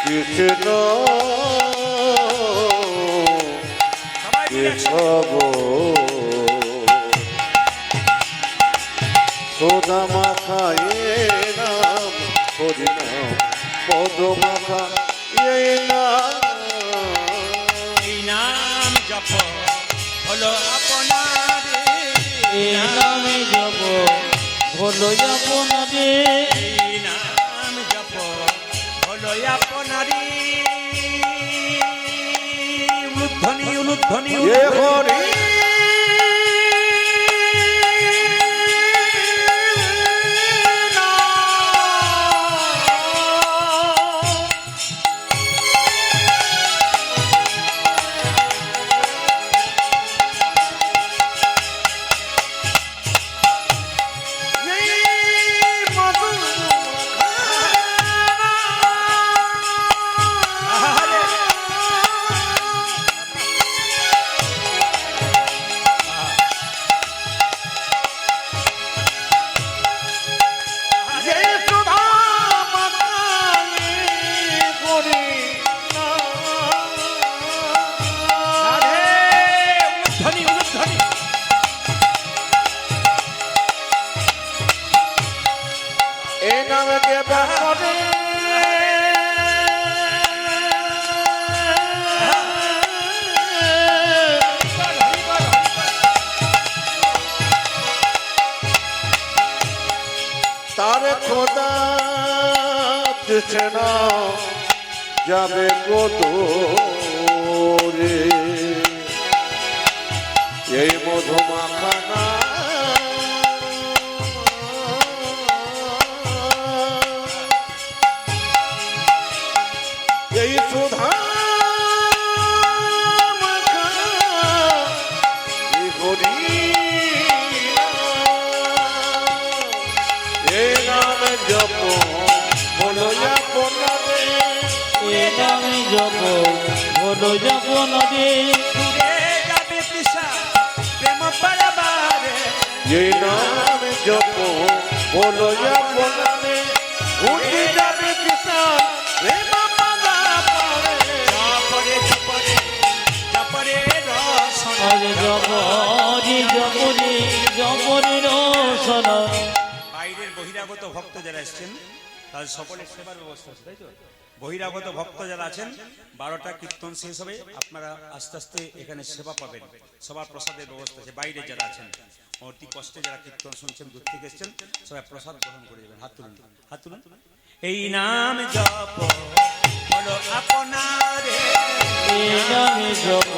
কৃষ্ণ সবাই মিলে একসঙ্গে। কেশব সোদা মাখা এ নাম হরি নাম পদ মাখা এই নাম। এই নাম জপ হলো আপনার, এই নামে জপ হলো আপনারে, এই নাম জপ হলো আপনারি। উলুধ্বনি উলুধ্বনি এ হরি তারে খোদা কৃষ্ণ যাবে কত হলো যখন রে দূরে যাবে তৃষা প্রেম পারাবারে এই নাম জপ বলো আপনারে উঠে যাবে কিষান প্রেম পানা পারে জপরে জপরে জপরে রসনা আরে জপরি জপরি জপরি রসন বাইরের বহিরাগত ভক্ত যারা এসেছেন তাদের সকলের সেবার ব্যবস্থা আছে তাই তো বহিরাগত ভক্ত যারা আছেন 12টা কীর্তন শেষ হবে আপনারা আস্তে আস্তে এখানে সেবা পাবেন সবার প্রসাদের ব্যবস্থা আছে বাইরে যারা আছেন অতি কষ্টে যারা কীর্তন শুনছেন দূর থেকে এসেছেন সবাই প্রসাদ গ্রহণ করে যাবেন হাত তুলুন হাত তুলুন এই নাম জপ বলো আপনারে এই নামে জপ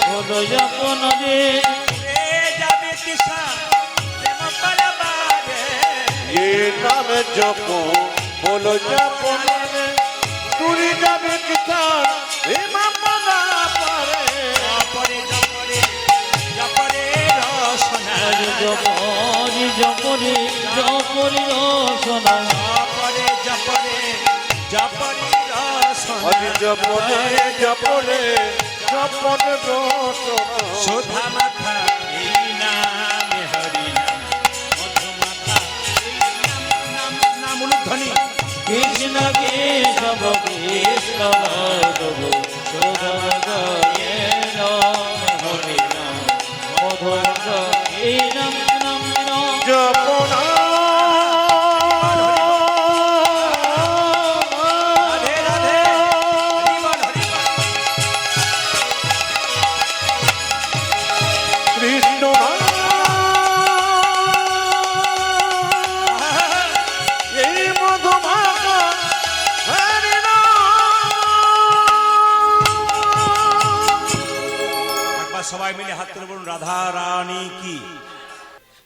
হলো যখন রে দূরে যাবে তৃষা প্রেম পারাবারে এই নাম জপ বলো আপনারে তুরি যাবে কিষান প্রেম পানা পারে জপরে জপরে জপরে রসনা আরে জপরি জপরি জপরি রসন জপরে জপরে জপরে রসনা হরি জপরে জপরে জপরে রসনা সুধা মাথা এই নামে হরি নাম মধু মাথা এই নাম নাম উলুধ্বনি কৃষ্ণ কেশব কৃষ্ণ মাধব সুধব হরি নাম মধুর এই নাম নাম নাম জপনা রাধে রাধে হরি বল হরি বল কৃষ্ণ এই মধুমাখা হরি একবার সবাই মিলে হাত তুলে বলুন রাধা রানী কি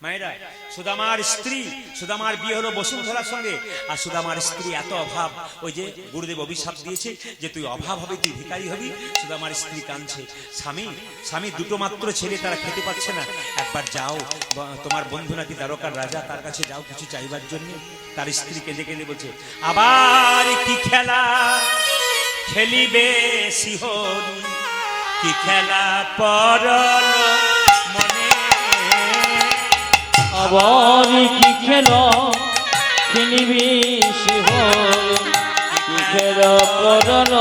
মায়েরা সুদামার স্ত্রী সুদামার বিয়ে হলো বসুন্ধরার সঙ্গে আর সুদামার স্ত্রী এত অভাব ওই যে গুরুদেব অভিশাপ দিয়েছে যে তুই অভাব হবে তুই ভিখারি হবি সুদামার স্ত্রী কাঁদছে স্বামী স্বামী দুটো মাত্র ছেলে তারা খেতে পাচ্ছে না একবার যাও তোমার বন্ধু নাকি দ্বারকার রাজা তার কাছে যাও কিছু চাইবার জন্য তার স্ত্রী কেঁদে কেঁদে বলছে আবার কি খেলা খেলিবে শিহরি কি খেলা পরল মনে আবার কি খেল খেলিবি শিহর কি খেল করল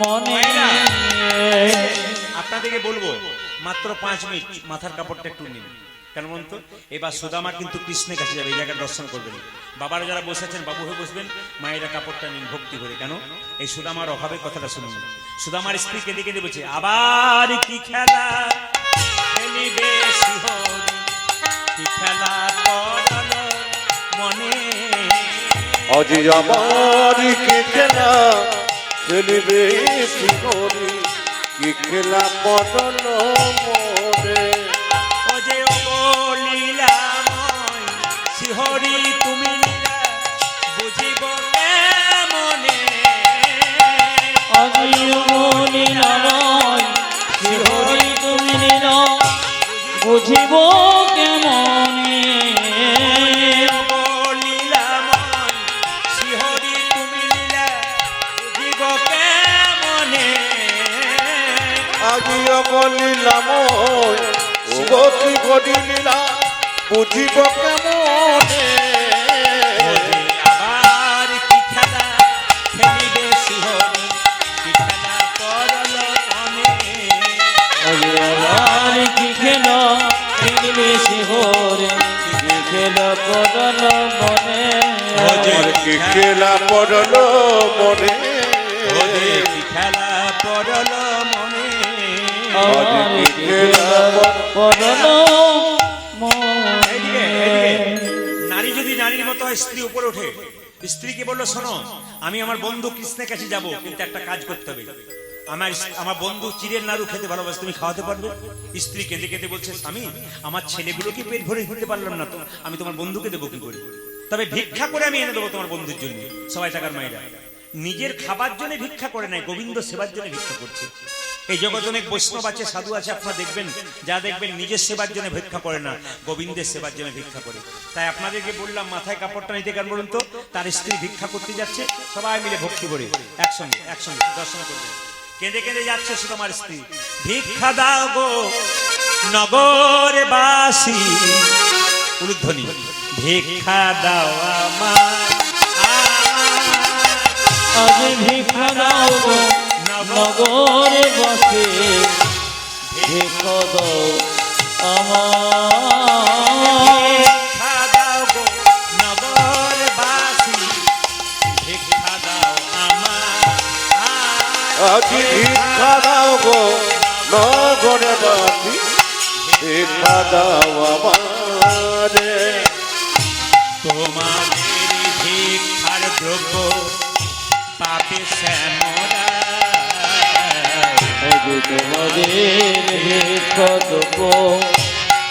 মনে আপনাদেরকে বলবো মাত্র 5 মিনিট মাথার কাপড়টা একটু নিন কেন বলুন তো এবার সুদামা কিন্তু কৃষ্ণের কাছে যাবে এই জায়গায় দর্শন করবেন বাবারা যারা বসেছেন বাবু হয়ে বসবেন মায়েরা কাপড়টা নিন ভক্তি করে কেন এই সুদামার অভাবে কথাটা শুনুন সুদামার স্ত্রী কেঁদে কেঁদে বলছে আবার কি খেলা খেলিবে শিহরি কি খেলা করল মনে আজি আমার কি খেলা খেলিবে শিহরি কি খেলা পটল মোরে ও যে ও লীলাময় শিহরি তুমি লীলা বুঝিব মনে অজিবনি নয় শিহরি তুমি নিল বুঝিব কেমনে ও লীলাময় শিহরি তুমি লীলা বুঝিব মনে আজি অগলিলাম ও গতি ঘটিলা বুঝিব কেমনে আবার কি খেলা খেলিবে শিহরি কি খেলা করল মনে আর কি খেল খেলবে শিহরে কি খেল করল মনে আমার কি খেলা পড়ল মনে কি খেলা পড়ল মনে আর কি খেল করল এইদিকে, এইদিকে। নারী যদি নারীর মতো হয় স্ত্রী উপরে ওঠে স্ত্রীকে বললো শোনো আমি আমার বন্ধু কৃষ্ণের কাছে যাব কিন্তু একটা কাজ করতে হবে আমার বন্ধু চিড়ের নাড়ু খেতে ভালোবাসে তুমি খাওয়াতে পারবে স্ত্রী কেঁদে কেঁদে বলছে স্বামী আমার ছেলেগুলোকে পেট ভরে খেতে পারলাম না তো আমি তোমার বন্ধুকে দেবো কি করে তবে ভিক্ষা করে আমি এনে দেবো তোমার বন্ধুর জন্য সবাই টাকার মায়েরা নিজের খাবার জন্য ভিক্ষা করে নাই গোবিন্দ সেবার জন্য ভিক্ষা করছে এই জগতে অনেক বৈষ্ণব আছে, সাধু আছে, আপনারা দেখবেন, যা দেখবেন নিজের সেবার জন্য ভিক্ষা করে না, গোবিন্দের সেবার জন্য ভিক্ষা করে। তাই আপনাদেরকে বললাম মাথায় কাপড়টা নিতে কেন বলুন তো, তার স্ত্রী ভিক্ষা করতে যাচ্ছে, সবাই মিলে ভক্তি করে একসঙ্গে একসঙ্গে দর্শন করবেন। কেঁদে কেঁদে যাচ্ছে সুদামার স্ত্রী, ভিক্ষা দাও গো নগরবাসী, উলুধ্বনি, ভিক্ষা দাও আমার, আজ ভিক্ষা দাও গো নগরে বসে, ভিক্ষা দাও আমার, ভিক্ষা দাও গো নগরবাসী, ভিক্ষা দাও আমার, আজি ভিক্ষা দাও গো নগরবাসী, ভিক্ষা দাও আমারে। তোমাদের ভিক্ষার দ্রব্য পাপে শ্যামরা, আজ তোমাদের ভিক্ষা দেব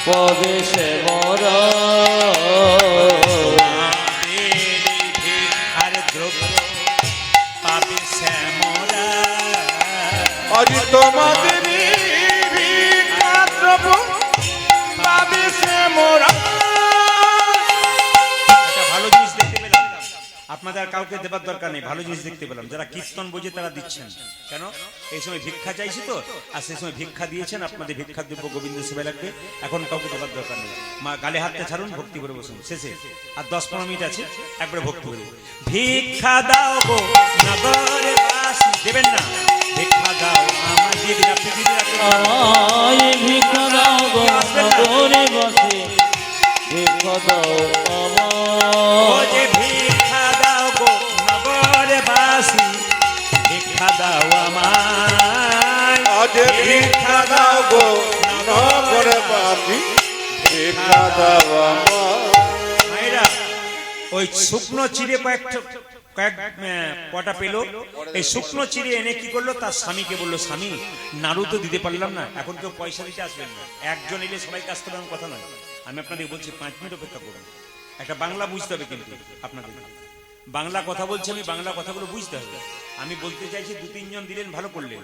প্রবেশে মরা, তোমাদের ভিক্ষার দ্রব্য পাপে শ্যামরা, আজি তোমাদের ভিক্ষা দ্রব্য পাবে সে মোরা। একটা ভালো জিনিস দেখতে পেলাম, আপনাদের আর কাউকে দেবার দরকার নেই, ভালো জিনিস দেখতে পেলাম, যারা কীর্তন বোঝে তারা দিচ্ছেন। কেন? এই সময় ভিক্ষা চাইছি তো, আর সেই সময় ভিক্ষা দিয়েছেন, আপনাদের ভিক্ষা দেব গোবিন্দ সেবা লাগবে, এখন কাউকে দেবার দরকার নেই। মা গালে হাতটা ছাড়ুন, ভক্তি করে বসুন, শেষে আর 10-15 মিনিট আছে, একবারে ভক্তি করে ভিক্ষা দাও গো নগরে বাসী, দেবেন না, ভিক্ষা দাও আমার, দিয়ে দিন আপনি, দিয়ে দিন আপনি। আয় ভিক্ষা দাও গো নগরে বসে, ভিক্ষা দাও ও আমার, যে ভিক্ষা দাও গো নগরে বাসী, ভিক্ষা দাও আমায়, আজ ভিক্ষা দাও গো নগরবাসী, ভিক্ষা দাও আমার। মায়েরা ওই শুকনো চিড়ে কটা পেলো, এই শুকনো চিড়ে এনে কি করলো, তার স্বামীকে বললো, স্বামী নাড়ু তো দিতে পারলাম না, এখন কেউ পয়সা দিতে আসবেন না, একজন এলে সবাইকে আসতে পারেন, কথা নয়, আমি আপনাদের বলছি 5 মিনিট অপেক্ষা করুন। একটা বাংলা বুঝতে হবে কিন্তু আপনাদের, বাংলা কথা বলছি আমি, বাংলা কথাগুলো বুঝতে হবে। আমি বলতে চাইছি 2-3 জন দিলেন ভালো করলেন,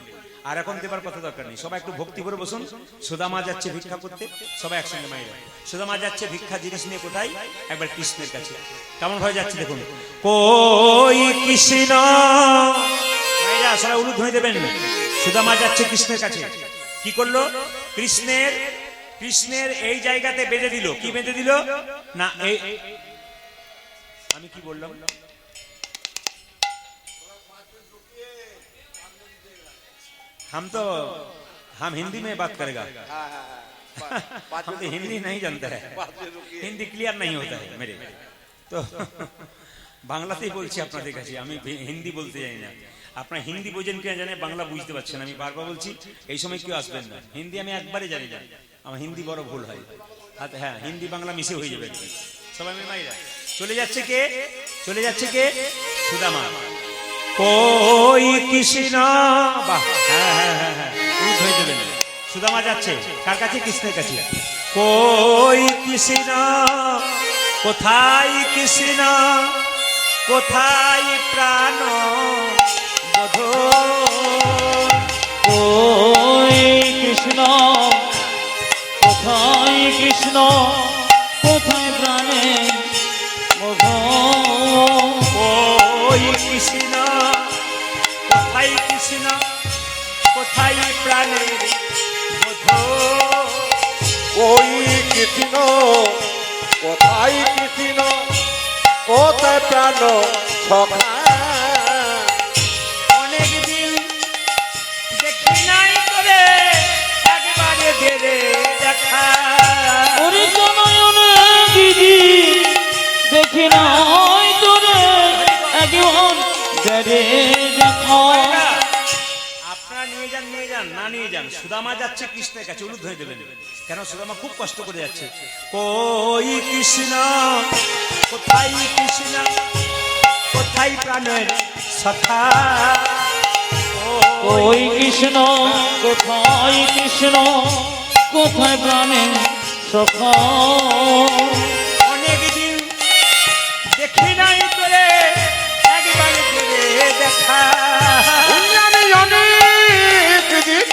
আর এখন দেবার কথা দরকার নেই, সবাই একটু ভক্তি করে বসুন। সুদামা যাচ্ছে ভিক্ষা করতে, সবাই একসঙ্গে মায়েরা, সুদামা যাচ্ছে ভিক্ষা জিনিস নিয়ে কোথায়, একবার কৃষ্ণের কাছে। কেমন ভাবে যাচ্ছে দেখুন, কই কৃষ্ণ, মায়েরা সবাই উলুধ্বনি দেবেন। সুদামা যাচ্ছে কৃষ্ণের কাছে, কি করলো, কৃষ্ণের এই জায়গাতে বেঁধে দিল, কি বেঁধে দিল না, এই আমি কি বললাম, हम हिंदी में बात करेगा, हम तो हिंदी नहीं जानता है, हिंदी क्लियर नहीं होता है मेरे, तो বাংলাতেই বলছি আপনাদের কাছে, আমি হিন্দি বলতে জানি না, আপনারা হিন্দি বোঝেন কিনা জানে, বাংলা বুঝতে পারছেন, আমি বারবার বলছি এই সময় কেউ আসবেন না, হিন্দি আমি একবারে জানি না, আমার হিন্দি বড় ভুল হয়, হ্যাঁ হিন্দি বাংলা মিশে হয়ে যাবে সবাই মাইরা। চলে যাচ্ছে কে, চলে যাচ্ছে কে, সুদামা, কই কৃষ্ণ, বাহ, হ্যাঁ হ্যাঁ হ্যাঁ হ্যাঁ, উঠ হয়ে যাবেন। সুদামা যাচ্ছে কার কাছে, কৃষ্ণের কাছে, কই কৃষ্ণ, কোথায় কৃষ্ণ, কোথায় প্রাণ বোধ, ওই কৃষ্ণ, কোথায় কৃষ্ণ, কোথায় প্রাণে মোহ, ওই কৃষ্ণ, কোথায় কৃষ্ণ, কোথায় প্রাণের বোধ, ওই কৃষ্ণ, কোথায় কৃষ্ণ, কোথায় প্রাণ সখা। অনেক দিন দেখি নাই করে, একবারে দেরে দেখা, ওরে জনয়নে দিদি দেখি নাই তোরে, একবার দেরে দেখা, আপনারা নিয়ে যান, নিয়ে যান, না নিয়ে যান, সুদামা যাচ্ছে কৃষ্ণের কাছে, উলুধ্বনি দেবেন, কেন সুদামা খুব কষ্ট করে যাচ্ছে, কই কৃষ্ণ, কোথায় কৃষ্ণ, কোথায় প্রাণের সখা, ওই কৃষ্ণ, কোথায় কৃষ্ণ, কোথায় প্রাণে সখা, অনেক দিন দেখি নাই তোরে, একবার দেরে দেখা, আমি অনেক দিন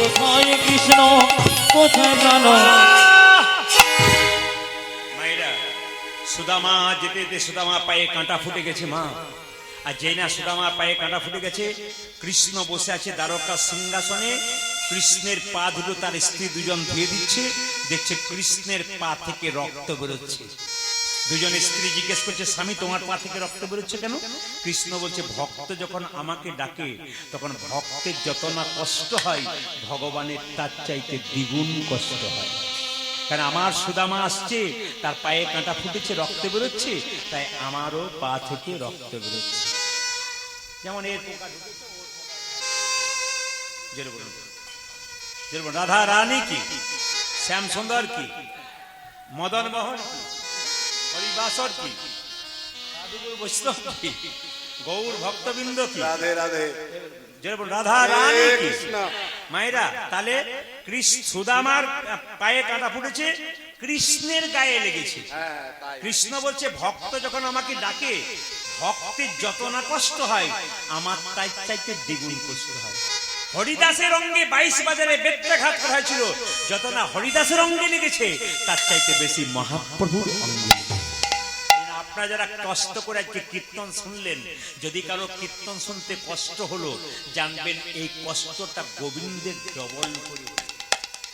কোথায় কৃষ্ণ কোথায় প্রাণ মায়েরা, সুদামা যেতে যেতে সুদামা পায়ে কাঁটা ফুটে গেছে মা। আর যেই না সুদামা পায়ে কাঁটা ফুটে গেছে, কৃষ্ণ বসে আছে দ্বারকা সিংহাসনে। কৃষ্ণের পা দুটো তার স্ত্রী দুজন ধুয়ে দিচ্ছে, দেখছে কৃষ্ণের পা থেকে রক্ত বেরোচ্ছে। দুজন স্ত্রী জিজ্ঞেস করছে, স্বামী তোমার পা থেকে রক্ত বেরোচ্ছে কেন? কৃষ্ণ বলছে, ভক্ত যখন আমাকে ডাকে তখন ভক্তের যত না কষ্ট হয়, ভগবানের তার চাইতে দ্বিগুণ কষ্ট হয়। কারণ আমার সুদামা আসছে, তার পায়ে কাঁটা ফুটেছে, রক্ত বেরোচ্ছে, তাই আমারও পা থেকে রক্ত বেরোচ্ছে। যেমন এর যেরকম রাধা রানী কি, শ্যাম সুন্দর কি, মদন মোহন কি, হরিবাসর কি, সাধুগুরু বৈষ্ণব কি, গৌর ভক্তবৃন্দ কি, রাধে রাধে যেরকম রাধা রানী হরে কি। কৃষ্ণ। মায়েরা, তাহলে সুদামার পায়ে কাঁটা ফুটেছে, কৃষ্ণের গায়ে লেগেছে। হ্যাঁ, তাই। কৃষ্ণ বলছে, ভক্ত যখন আমাকে ডাকে, ভক্তের যত না কষ্ট হয়, আমার তাই চাইতে দ্বিগুণ কষ্ট হয়। হরিদাসের অঙ্গে 22 বাজারে বেত্রাঘাত করা হয়েছিল, যত না হরিদাসের অঙ্গে লেগেছে, তার চাইতে বেশি মহাপ্রভুর অঙ্গে। আপনারা যারা কষ্ট করে আজকে কীর্তন শুনলেন, যদি কারো কীর্তন শুনতে কষ্ট হলো, জানবেন এই কষ্টটা গোবিন্দের ডবল করে।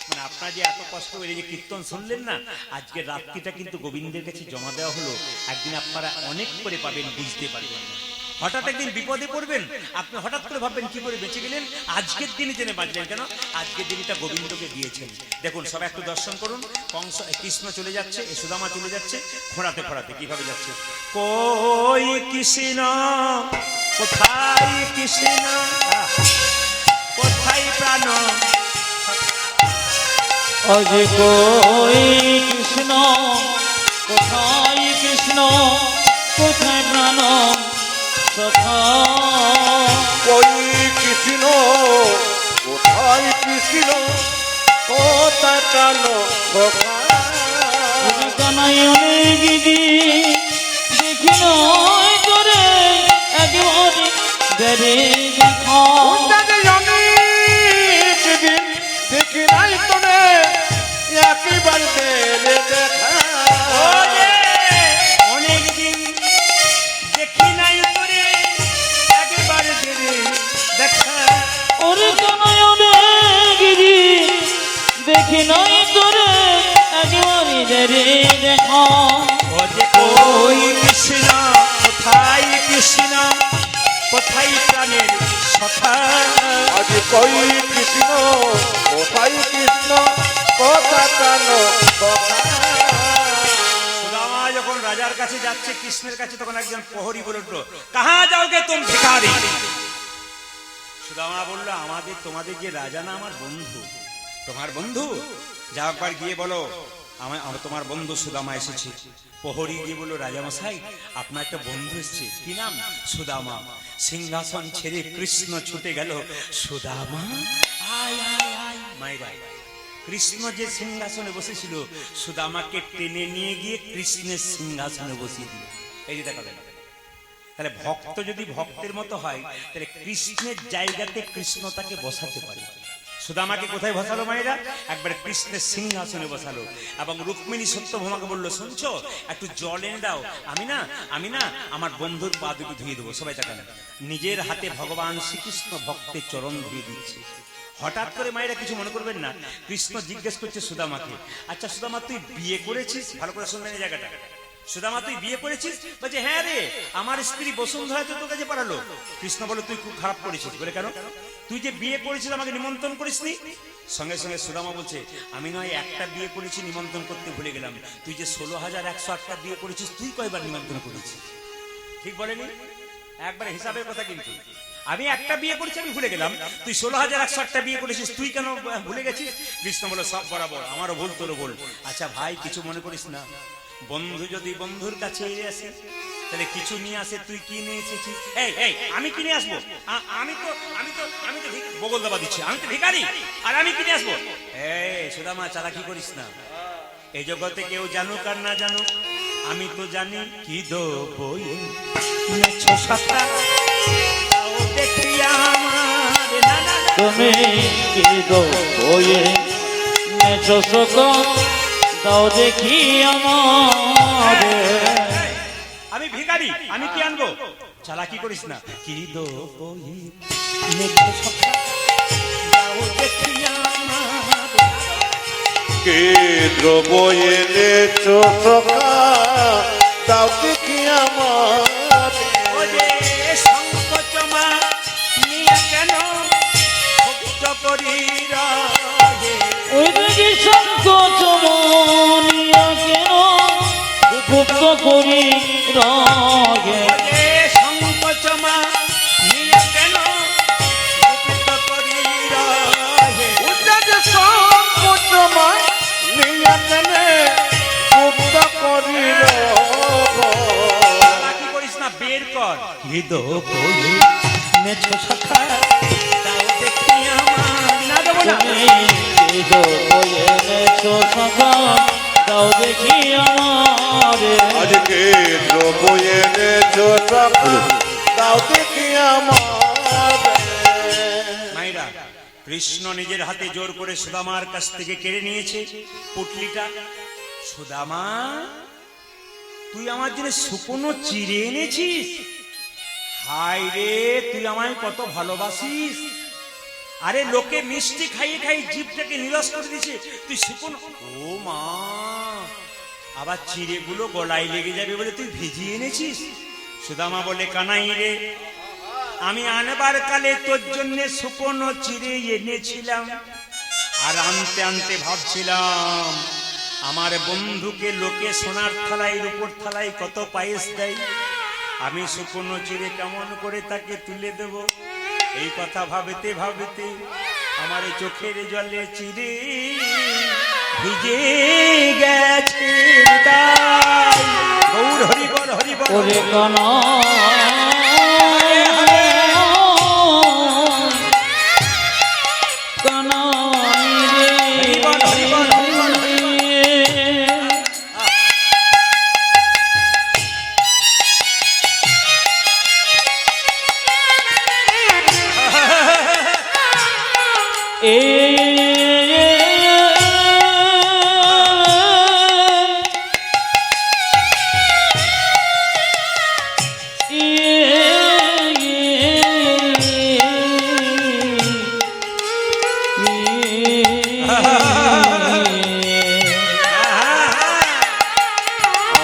মানে আপনারা যে এত কষ্ট করে যে কীর্তন শুনলেন না, আজকে রাত্রিটা কিন্তু গোবিন্দের কাছে জমা দেওয়া হলো। একদিন আপনারা অনেক করে পাবেন, বুঝতে পারবেন। হঠাৎ একদিন বিপদে পড়বেন, আপনি হঠাৎ করে ভাববেন কি করে বেঁচে গেলেন। আজকের দিনে জেনে বাঁচলেন কেন? আজকের দিনটা গোবিন্দকে দিয়েছেন। দেখুন, সবাই একটু দর্শন করুন। কৃষ্ণ চলে যাচ্ছে, সুদামা চলে যাচ্ছে, খোঁড়াতে খোঁড়াতে কিভাবে যাচ্ছে। কই কৃষ্ণ, কোথায় কৃষ্ণ, কোথায় প্রাণ, আজ কই কৃষ্ণ কোথায় কৃষ্ণ কোথায় প্রাণ সখা কই কৃষ্ণ কোথায় কৃষ্ণ কোথায় প্রাণ সখা। কানাই অনেক দিন দেখি নয় করে একেবারে দেবে দেখা দিন দেখি নাই তোরে একবার দেবে দেখা। অনেকদিন দেখি নাই তোরে, একবার দেবে দেখা। ওরে কানাই অনেক দিন দেখি নয় করে একেবারে দেবে দেখা ও যে কই কৃষ্ণ, কোথায় কৃষ্ণ, কোথায় প্রাণের সখা। আজ কই কৃষ্ণ কোথায় কৃষ্ণ কোথায় প্রাণ সখা। সুদামা যখন রাজার কাছে যাচ্ছে, কৃষ্ণের কাছে, তখন একজন প্রহরী বলে উঠলো, কাহা যাওগে তুমি ভিখারি। সুদামা বলল, তোমাদের যে রাজা না আমার বন্ধু। তোমার বন্ধু? যাও একবার গিয়ে বলো তোমার বন্ধু সুদামা এসেছে। প্রহরী গিয়ে বললো, রাজামশাই আপনার একটা বন্ধু এসেছে। কি নাম? সুদামা। সিংহাসন ছেড়ে কৃষ্ণ ছুটে গেল, সুদামা আয় আয় আয়। মায়েরা, কৃষ্ণ যে সিংহাসনে বসেছিল, সুদামাকে টেনে নিয়ে গিয়ে কৃষ্ণের সিংহাসনে বসিয়ে দিল। এই যে দেখা গেল। তাহলে ভক্ত যদি ভক্তের মতো হয়, তাহলে কৃষ্ণের জায়গাতে কৃষ্ণ তাকে বসাতে পারে। সুদামাকে কোথায় বসালো মায়েরা? একবার কৃষ্ণের সিংহাসনে বসালো। এবং রুক্মিণী সত্যভামাকে বললো, শুনছো, একটু জল এনে দাও, আমি না আমার বন্ধুর পা দুটো ধুয়ে দেবো। সবাই তাকান, নিজের হাতে ভগবান শ্রীকৃষ্ণ ভক্তের চরণ ধুয়ে দিচ্ছে। হঠাৎ করে মায়েরা কিছু মনে করবেন না, কৃষ্ণ জিজ্ঞেস করছে সুদামাকে, আচ্ছা সুদামা তুই বিয়ে করেছিস? ভালো করে শুনবেন এই জায়গাটা। সুদামা তুই বিয়ে করেছিস? বলছে, হ্যাঁ রে, আমার স্ত্রী বসুন্ধরা তো তোর কাছে পাঠালো। কৃষ্ণ বলে, তুই খুব খারাপ করেছিস। বলে, কেন? তুই যে বিয়ে করেছিস আমাকে নিমন্ত্রণ করিসনি। সঙ্গে সঙ্গে সুদামা বলছে, আমি নয় একটা বিয়ে করেছি, নিমন্ত্রণ করতে ভুলে গেলাম। তুই যে 16,108টা বিয়ে করেছিস, তুই কয়বার নিমন্ত্রণ করেছিস? ঠিক বলেনি? একবার হিসাবের কথা। কিন্তু আমি একটা বিয়ে করেছি, আমি ভুলে গেলাম। তুই 16,108টা বিয়ে করেছিস, তুই কেন ভুলে গেছিস? কৃষ্ণ বলে, সব বরাবর, আমারও ভুল তোরও ভুল। আচ্ছা ভাই, কিছু মনে করিস না। বন্ধু যদি বন্ধুর কাছে আসে, তাহলে কিছু নিয়ে আসে, তুই কি নিয়ে এসেছিস? এই আমি কিনে আসবো? আমি তো বগল দাবা দিচ্ছি, আমি তো ভিখারি, আর আমি কিনে আসবো? এই সুদামা, চালাকি করিস না। এই জগতে কেউ জানুক আর না জানুক, আমি তো জানি কি দেবো। 6-7টা দেখি আমার তুমি কি দো হয়ে নেছো সকল দাও দেখি আমারে আমি ভিখারি, আমি কি আনবো? চালাকি করিস না। কি দো কে দ্রব্য এনেছ সখা দাও দেখি আমার সংকোচমা নিয়ে কেন ভক্ত করি রাগে? ওই দিকে সংকোচ মনিয়া কেন গুপ্ত করি রাগে সংকোচমা নিয়ে কেন ভক্ত করি রাগে? সংকোচমা নিয়া কেনে গুপ্ত করিল চালাকি করিস না, বের কর। কি দো বই নেছো সখা দাও দেখি আমার। না দেবো না। তুমি কি দো হয়ে নেছো সকল দাও দেখি আমারে আজকে দ্রব্য এনেছ সখা দাও দেখি আমার মায়েরা, কৃষ্ণ নিজের হাতে জোর করে সুদামার কাছ থেকে কেড়ে নিয়েছে পুটলিটা। সুদামা, তুই আমার জন্য শুকনো চিড়ে এনেছিস? হায় রে, তুই আমায় কত ভালোবাসিস। আরে লোকে মিষ্টি খাইয়ে খাইয়ে জিভটাকে নিরস করে দিছে, তুই শুকনো। ও মা, আবার চিড়েগুলো গলায় লেগে যাবে বলে তুই ভিজিয়ে এনেছিস? সুদামা বলে, কানাই রে, আমি আনবার কালে তোর জন্য শুকনো চিড়ে এনেছিলাম, আর আনতে আনতে ভাবছিলাম আমার বন্ধুকে লোকে সোনার থালায় রূপোর থালায় কত পায়েস দেয়, আমি শুকনো চিড়ে কেমন করে তাকে তুলে দেব। এই কথা ভাবতে ভাবতে আমার এই চোখের জলে চিড়ে ভিজে গেছে। তাই গৌর হরিবল হরিবল। ওরে কানা কানাই রে হরিবল হরিবল হরিবল হরিবল।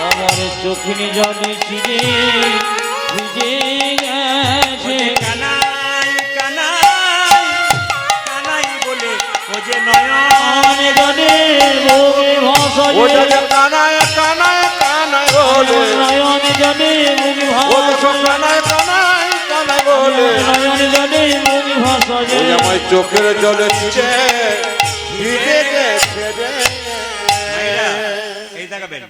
আমার চোখে জলে চিরে ভিজে গেছে কানাই কানাই কানাই বলে ও যে নয়ন আনে জলে মুখে ভাষা ওটা যে কানায় কানায় কানায় বলে নয়ন জলে মুখে ওটা তো ভাষা কানায় কানায় কানায় বলে নয়ন জলে মুখে ভাষা ওই আমার চোখের জলে চিড়ে ভিজে গেছে রে এই দেখাবেন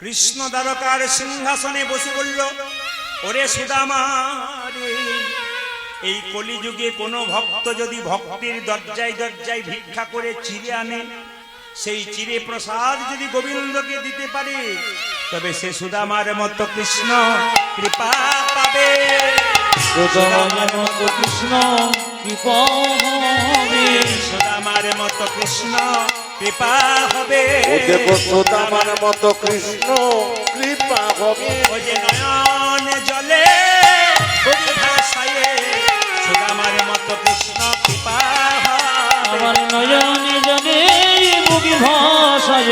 কৃষ্ণ দ্বারকার সিংহাসনে বসে বলল, ওরে সুদামা রে, এই কলিযুগে কোনো ভক্ত যদি ভক্তির দরজায় দরজায় ভিক্ষা করে চিড়ে আনে, সেই চিড়ে প্রসাদ যদি গোবিন্দকে দিতে পারে, তবে সে সুদামার মতো কৃষ্ণ কৃপা পাবে। সুদামার মতো কৃষ্ণ কৃপা হবে সুদামার মতো কৃষ্ণ কৃপা হবে। ও দেখো সুদামার মতো কৃষ্ণ কৃপা হবে ও যে নয়ন জলে ভাষায় সুদামার মতো কৃষ্ণ কৃপা আমার নয়ন জলে মুখে ভাষায়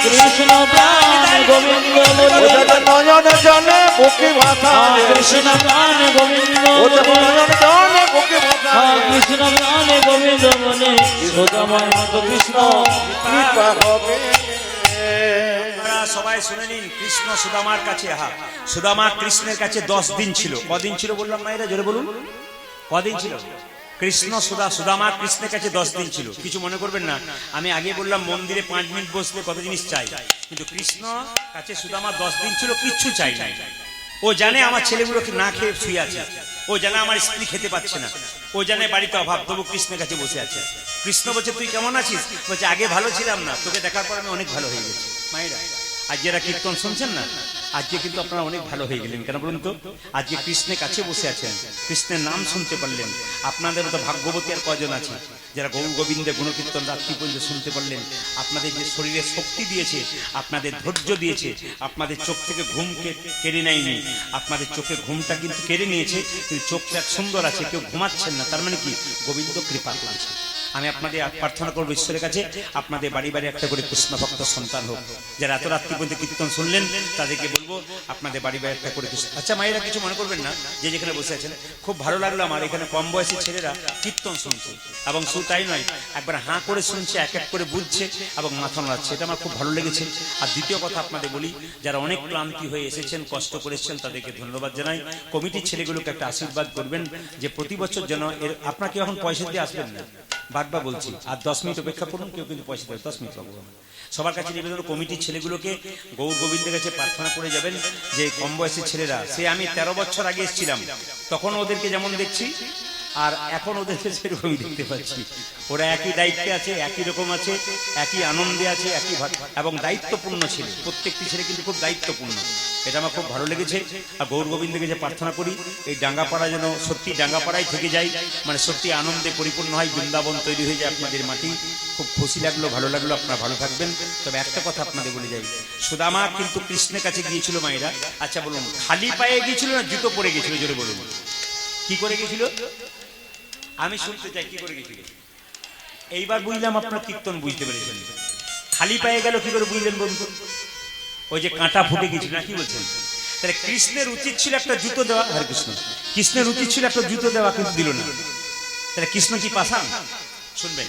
কৃষ্ণ প্রাণ গোবিন্দ বলে ওটা নয়ন জলে বুকে ভাষা কৃষ্ণ প্রাণ গোবিন্দ ওটা বলে নয়ন জলে বুকে ভাষা কৃষ্ণ প্রাণ গোবিন্দ বলে সুদামার মতো কৃষ্ণ কৃপা হবে আপনারা সবাই শুনে নিন, কৃষ্ণ সুদামার কাছে সুদামা কৃষ্ণের কাছে 10 দিন ছিল। কদিন ছিল বললাম মায়েরা, জোরে বলুন, কদিন ছিল? কৃষ্ণ সুদামা কৃষ্ণের কাছে 10 দিন ছিল। কিছু মনে করবেন না, আমি আগে বললাম মন্দিরে 5 মিনিট বসলে কত জিনিস চাই, কিন্তু কৃষ্ণ কাছে সুদামা 10 দিন ছিল, কিচ্ছু চাই নাই। ও জানে আমার ছেলেগুলোকে না খেয়ে শুয়ে আছে, ও জানে আমার স্ত্রী খেতে পাচ্ছে না, ও জানে বাড়িতে অভাব, তবু কৃষ্ণের কাছে বসে আছে। কৃষ্ণ বলছে, তুই কেমন আছিস? বলছে, আগে ভালো ছিলাম না, তোকে দেখার পর আমি অনেক ভালো হয়ে গেছি। মায়েরা, আজ যারা কীর্তন শুনছেন না, আজকে কিন্তু আপনারা অনেক ভালো হয়ে গেলেন, কেন বলুন তো? আজকে কৃষ্ণের কাছে বসে আছেন, কৃষ্ণের নাম শুনতে পারলেন। আপনাদের মতো ভাগ্যবতী আর কজন আছে যারা গৌর গোবিন্দের গুণকীর্তন রাত্রি পর্যন্ত শুনতে পারলেন? আপনাদের যে শরীরে শক্তি দিয়েছে, আপনাদের ধৈর্য দিয়েছে, আপনাদের চোখ থেকে ঘুম কেড়ে নেয়নি। আপনাদের চোখে ঘুমটা কিন্তু কেড়ে নিয়েছে, কিন্তু চোখটা সুন্দর আছে, কেউ ঘুমাচ্ছেন না। তার মানে কি? গোবিন্দ কৃপা করেছে। আমি আপনাদের প্রার্থনা করবো ঈশ্বরের কাছে, আপনাদের বাড়ি বাড়ি একটা করে কৃষ্ণ ভক্ত সন্তান হোক। যারা এত রাত্রি পর্যন্ত কীর্তন শুনলেন তাদেরকে বলবো আপনাদের বাড়ি বাড়ি একটা করে কৃষ্ণ। আচ্ছা মায়েরা কিছু মনে করবেন না, যে যেখানে বসে আছেন, খুব ভালো লাগলো আমার এখানে কম বয়সী ছেলেরা কীর্তন শুনছে, এবং শুধু তাই নয়, একবার হাঁ করে শুনছে, এক এক করে বুঝছে এবং মাথা নাড়ছে। এটা আমার খুব ভালো লেগেছে। আর দ্বিতীয় কথা আপনাদের বলি, যারা অনেক ক্লান্তি হয়ে এসেছেন, কষ্ট করে এসেছেন, তাদেরকে ধন্যবাদ জানাই। কমিটির ছেলেগুলোকে একটা আশীর্বাদ করবেন যে প্রতি বছর যেন আপনারা কেউ এখন পয়সা দিয়ে আসবেন না, বারবার বলছি, আর 10 মিনিট অপেক্ষা করুন, কেউ কিন্তু পয়সা দেবে 10 মিনিট লাগবে। সবার কাছে নিবেদন, কমিটির ছেলেগুলোকে গৌর গোবিন্দের কাছে প্রার্থনা করে যাবেন যে কম বয়সী ছেলেরা, সে আমি 13 বছর আগে এসেছিলাম, তখন ওদেরকে যেমন দেখছি আর এখন ওদেরকে সেরকমই দেখতে পাচ্ছি। ওরা একই দায়িত্বে আছে, একই রকম আছে, একই আনন্দে আছে, একই এবং দায়িত্বপূর্ণ ছেলে। প্রত্যেকটি ছেলে কিন্তু খুব দায়িত্বপূর্ণ, এটা আমার খুব ভালো লেগেছে। আর গৌর গোবিন্দকে যে প্রার্থনা করি, এই ডাঙ্গাপাড়া যেন সত্যি ডাঙ্গাপাড়ায় থেকে যায়, মানে সত্যি আনন্দে পরিপূর্ণ হয়, বৃন্দাবন তৈরি হয়ে যায় আপনাদের মাটি। খুব খুশি লাগলো, ভালো লাগলো, আপনারা ভালো থাকবেন। তবে একটা কথা আপনাদের বলে যাই, সুদামা কিন্তু কৃষ্ণের কাছে গিয়েছিল মায়েরা। আচ্ছা বলুন, খালি পায়ে গিয়েছিল না জুতো পরে গেছিল? জোরে বলুন, কি করে গেছিল? আমি শুনতে চাই, কি করে গেছিল? এইবার বুঝলাম আপনারা কীর্তন বুঝতে পেরেছেন। খালি পায়ে গেল কি করে বুঝলেন বন্ধু? ওই যে কাঁটা ফুটে গেছিল না, কি বলছেন? তাহলে কৃষ্ণের উচিত ছিল একটা জুতো দেওয়া। হরে কৃষ্ণ, কৃষ্ণের উচিত ছিল একটা জুতো দেওয়া, কিন্তু দিল না। তাহলে কৃষ্ণ কি পাষাণ? শুনবেন,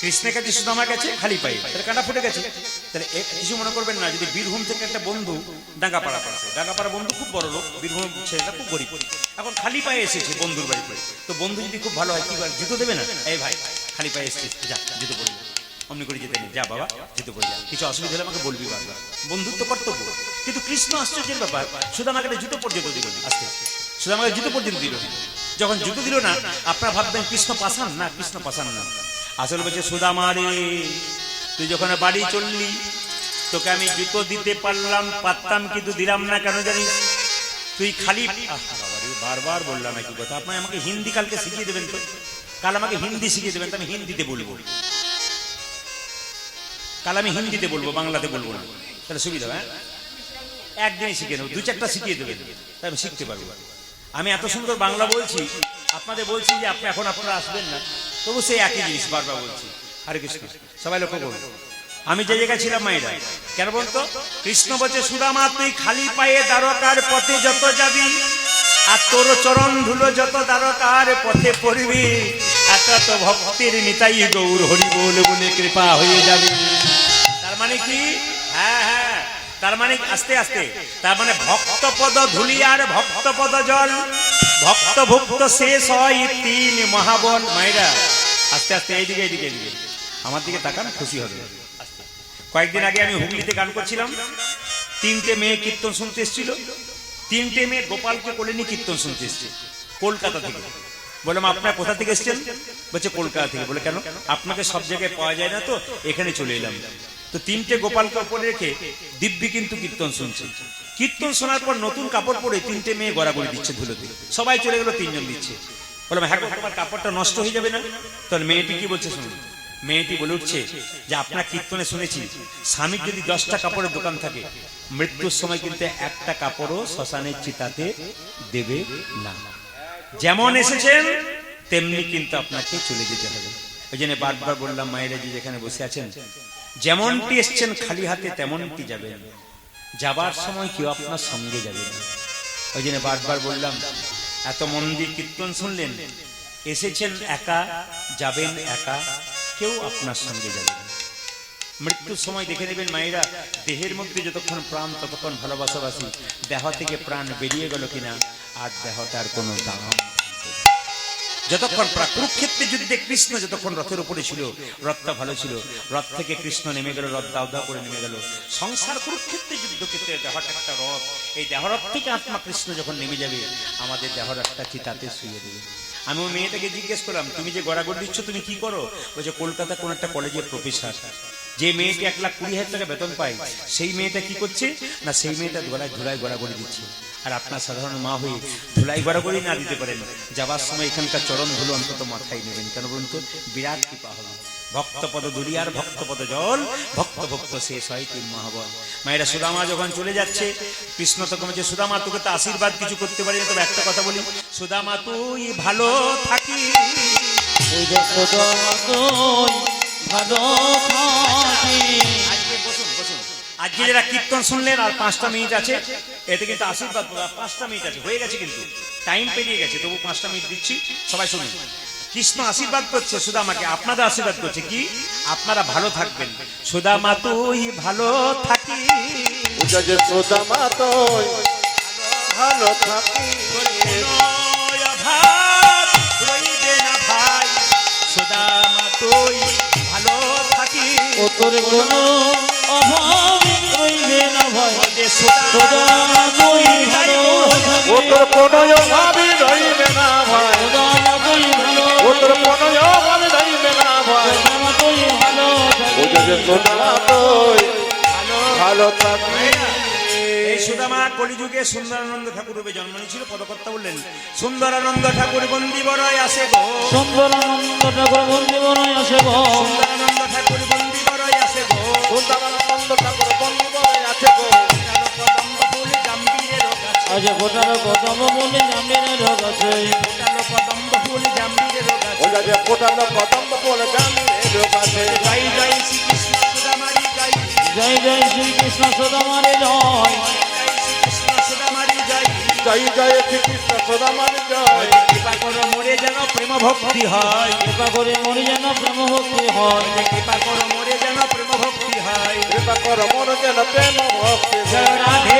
কৃষ্ণের কাছে সুদামা গেছে খালি পায়ে, তাহলে কাঁটা ফুটে গেছে। তাহলে কিছু মনে করবেন না, যদি বীরভূম থেকে একটা বন্ধু ডাঙ্গাপাড়া পাশে, ডাঙ্গাপাড়া বন্ধু খুব বড় লোক, বীরভূম ছেলেটা খুব গরিব, এখন খালি পায়ে এসেছে বন্ধুর বাড়িতে, তো বন্ধু যদি খুব ভালো হয় কি করে, জুতো দেবে না? এই ভাই খালি পায়ে এসেছিস, যা জুতো পরে অমনি করে যেতে নেই, যা বাবা জুতো পরে যা, কিছু অসুবিধা হলে আমাকে বলবি বারবার। বন্ধুত্ব কর্তব্য। কিন্তু কৃষ্ণ আশ্চর্যের ব্যাপার, সুদামাকে জুতো পর্যন্ত দিল না। আস্তে সুদামাকে জুতো পর্যন্ত দিল না। যখন জুতো দিল না, আপনারা ভাববেন কৃষ্ণ পাষাণ না, কৃষ্ণ পাষাণ না। আসলে বলছে, সুদামা রে, তুই যখন বাড়ি চললি, তোকে আমি জুতো দিতে পারতাম, কিন্তু দিলাম না। কেন জানিস? তুই খালি, বারবার বললাম একই কথা। আপনি আমাকে হিন্দি কালকে শিখিয়ে দেবেন তো, কাল আমাকে হিন্দি শিখিয়ে দেবেন, তো আমি হিন্দিতে বলবো। কাল আমি হিন্দিতে বলবো, বাংলাতে বলবো না, তাহলে সুবিধা। হ্যাঁ, একদিনই শিখিয়ে নেবো, 2-4টা শিখিয়ে দেবেন, তাই আমি শিখতে পারবো। আমি এত সুন্দর বাংলা বলছি, আপনাদের বলছি যে আপনারা আসবেন না, তবু সেই একই জিনিস বারবার বলছি। হরে কৃষ্ণ, সবাই লক্ষ্য করুন। আমি যে জায়গায় ছিলাম মায়েরা, কেন বলতো? কৃষ্ণ বলছে, সুদামা তুই খালি পায়ে দ্বারকার পথে যত যাবি, আর তোর চরণ ধুলো যত দ্বারকার পথে পড়বি, এত তো ভক্তির নিতাই গৌর হরি বল বলে কৃপা হয়ে যাবে। তার মানে কি? হ্যাঁ হ্যাঁ, তার মানে আস্তে আস্তে, তার মানে ভক্তপদ ধুলি আর ভক্তপদ জল, ভক্ত ভক্ত শেষ হয় 3 মহাবল। মায়েরা আস্তে আস্তে, এইদিকে এইদিকে এইদিকে আমার দিকে তাকান, খুশি হবে। কয়েকদিন আগে আমি হুগলিতে গান করছিলাম, 3টে মেয়ে কীর্তন শুনতে এসেছিল। 3টে মেয়ে গোপালকে কোলে নিয়ে কীর্তন শুনতে এসছে কলকাতা থেকে। বললাম, আপনার কোথা থেকে এসছেন? বলছে কলকাতা থেকে। বলে কেন? আপনাকে সব জায়গায় পাওয়া যায় না, তো এখানে চলে এলাম। তো 3টে গোপালকে উপরে রেখে দিব্যি কিন্তু কীর্তন শুনছে। কীর্তন শোনার পর নতুন কাপড় পরে 3টে মেয়ে গড়াগড়ি দিচ্ছে ধুলোতে। সবাই চলে গেল, 3জন দিচ্ছে। বললাম, হ্যাঁ তোমার কাপড়টা নষ্ট হয়ে যাবে না? তাহলে মেয়েটি কি বলছে শুনুন। মেয়েটি বলে উঠছে যে, আপনার কীর্তনে শুনেছি স্বামীর যদি 10টা কাপড়ের দোকান থাকে, মৃত্যুর সময় কিন্তু একটা কাপড়ও শ্মশানের চিতাতে দেবে না। যেমন এসেছেন তেমনি কিন্তু আপনাকে চলে যেতে হবে। ওই জন্য বারবার বললাম, মায়েরা যে যেখানে বসে আছেন, যেমনটি এসছেন খালি হাতে তেমনটি যাবেন, যাবার সময় কেউ আপনার সঙ্গে যাবে না। ওই জন্য বারবার বললাম, এত মন দিয়ে কীর্তন শুনলেন, এসেছেন একা, যাবেন একা, কেউ আপনার সঙ্গে যাবে না। মৃত্যুর সময় দেখে নেবেন মায়েরা, দেহের মধ্যে যতক্ষণ প্রাণ ততক্ষণ ভালোবাসাবাসী, দেহ থেকে প্রাণ বেরিয়ে গেল কিনা আর দেহটার কোনো দাম। যতক্ষণ কুরুক্ষেত্রের যুদ্ধে কৃষ্ণ যতক্ষণ রথের উপরে ছিল, রথটা ভালো ছিল, রথ থেকে কৃষ্ণ নেমে গেল, রথ দাও দাও করে নেমে গেল। সংসার কুরুক্ষেত্রের যুদ্ধক্ষেত্রে দেহটা একটা রথ, এই দেহরথ থেকে আত্মা কৃষ্ণ যখন নেমে যাবে, আমাদের দেহরথটা চিতাতে শুয়ে দেবে। আমি ওই মেয়েটাকে জিজ্ঞেস করলাম, তুমি যে গড়াগড়ি দিচ্ছ তুমি কি করো? বলছে কলকাতা কোন একটা কলেজের প্রফেসর। যে মেয়েটি 1,20,000 টাকা বেতন পায়, সেই মেয়েটা কি করছে না, সেই মেয়েটা গলায় ধুলাই গড়াগড়ি দিচ্ছে। আর আপনার সাধারণ মা হয়ে ধুলাই গড়াগড়ি না দিতে পারেন, যাবার সময় এখানকার চরণ ধুলো অন্তত মাথায় নেবেন। কেন বলুন তো? বিরাট কৃপা হবে। ভক্তপদ দুলিয়ার ভক্তপদ জল, ভক্ত ভক্ত শেষ হয় 3 মহাবল। মায়েরা সুদামা যখন চলে যাচ্ছে, কৃষ্ণ তখন বলছে, সুদামা তোকে তো আশীর্বাদ কিছু করতে পারি না, তবে একটা কথা বলি, সুদামা তুই ভালো থাকি। ওই যে সুদামা তুই ভালো থাকি। আজকে বসুন বসুন, আজকে যারা কীর্তন শুনলেন, আর 5টা মিনিট আছে, এতে কিন্তু আশীর্বাদ 5টা মিনিট আছে, হয়ে গেছে কিন্তু টাইম পেরিয়ে গেছে, তবু 5টা মিনিট দিচ্ছি, সবাই শুনুন। কৃষ্ণ আশীর্বাদ করছে সুদামাকে, আপনাদের আশীর্বাদ করছে কি, আপনারা ভালো থাকবেন। সুদামা তুই ভালো থাকি, ওটা যে সুদামা তুই ভালো থাকি, আঘাত রইবে না ভাই, সুদামা তুই ভালো থাকি। ও তোর কোনো অভাব রইবে না ভাই, সুদামা তুই ভালো থাকি। ও তোর কোনো অভাবই রইবে না ভাই, সুদামা তুই ভালো ও তোর কোনো অভাবই রইবে না ভাই, সুদামা তুই ভালো থাকি। ওটা যে সুদামা তুই ভালো থাকি। এই সুদামা কলিযুগে সুন্দরানন্দ ঠাকুর রূপে জন্ম নিয়েছিল। পদকর্তা বললেন, সুন্দরানন্দ ঠাকুর বন্দি বড়াই আসে গো, সুন্দরানন্দ ঠাকুর বন্দি বনাই আসে গো, সুন্দরানন্দ ঠাকুর বন্দি বড়াই আসে গো, সুন্দরানন্দ ঠাকুর বন্দি বড়াই আছে গো, কদম্ব ফুল জাম্বিরের গাছে, আজ ফোটালো কদম বলে জামিনের রোগ আছে। ফোটালো কদম্ব ফুল জাম্বিরের গাছে। ওটা যে ফোটালো কদম্ব বলে জামিনের কাছে। জয় জয় শ্রীকৃষ্ণ সুদামারি জয়, জয় জয় শ্রীকৃষ্ণ সুদামারে জয়, জয় শ্রীকৃষ্ণ সুদামারি জয়। জয় জয় শ্রীকৃষ্ণ সুদামার জয়। কৃপা করো মোরে যেন প্রেম ভক্তি হয়, কৃপা করে মরি যেন প্রেম ভক্তি হয়। কৃপা করো মোরে যেন প্রেম ভক্তি হয়। কৃপা কর মোর যেন প্রেম ভক্তি জয় রাধে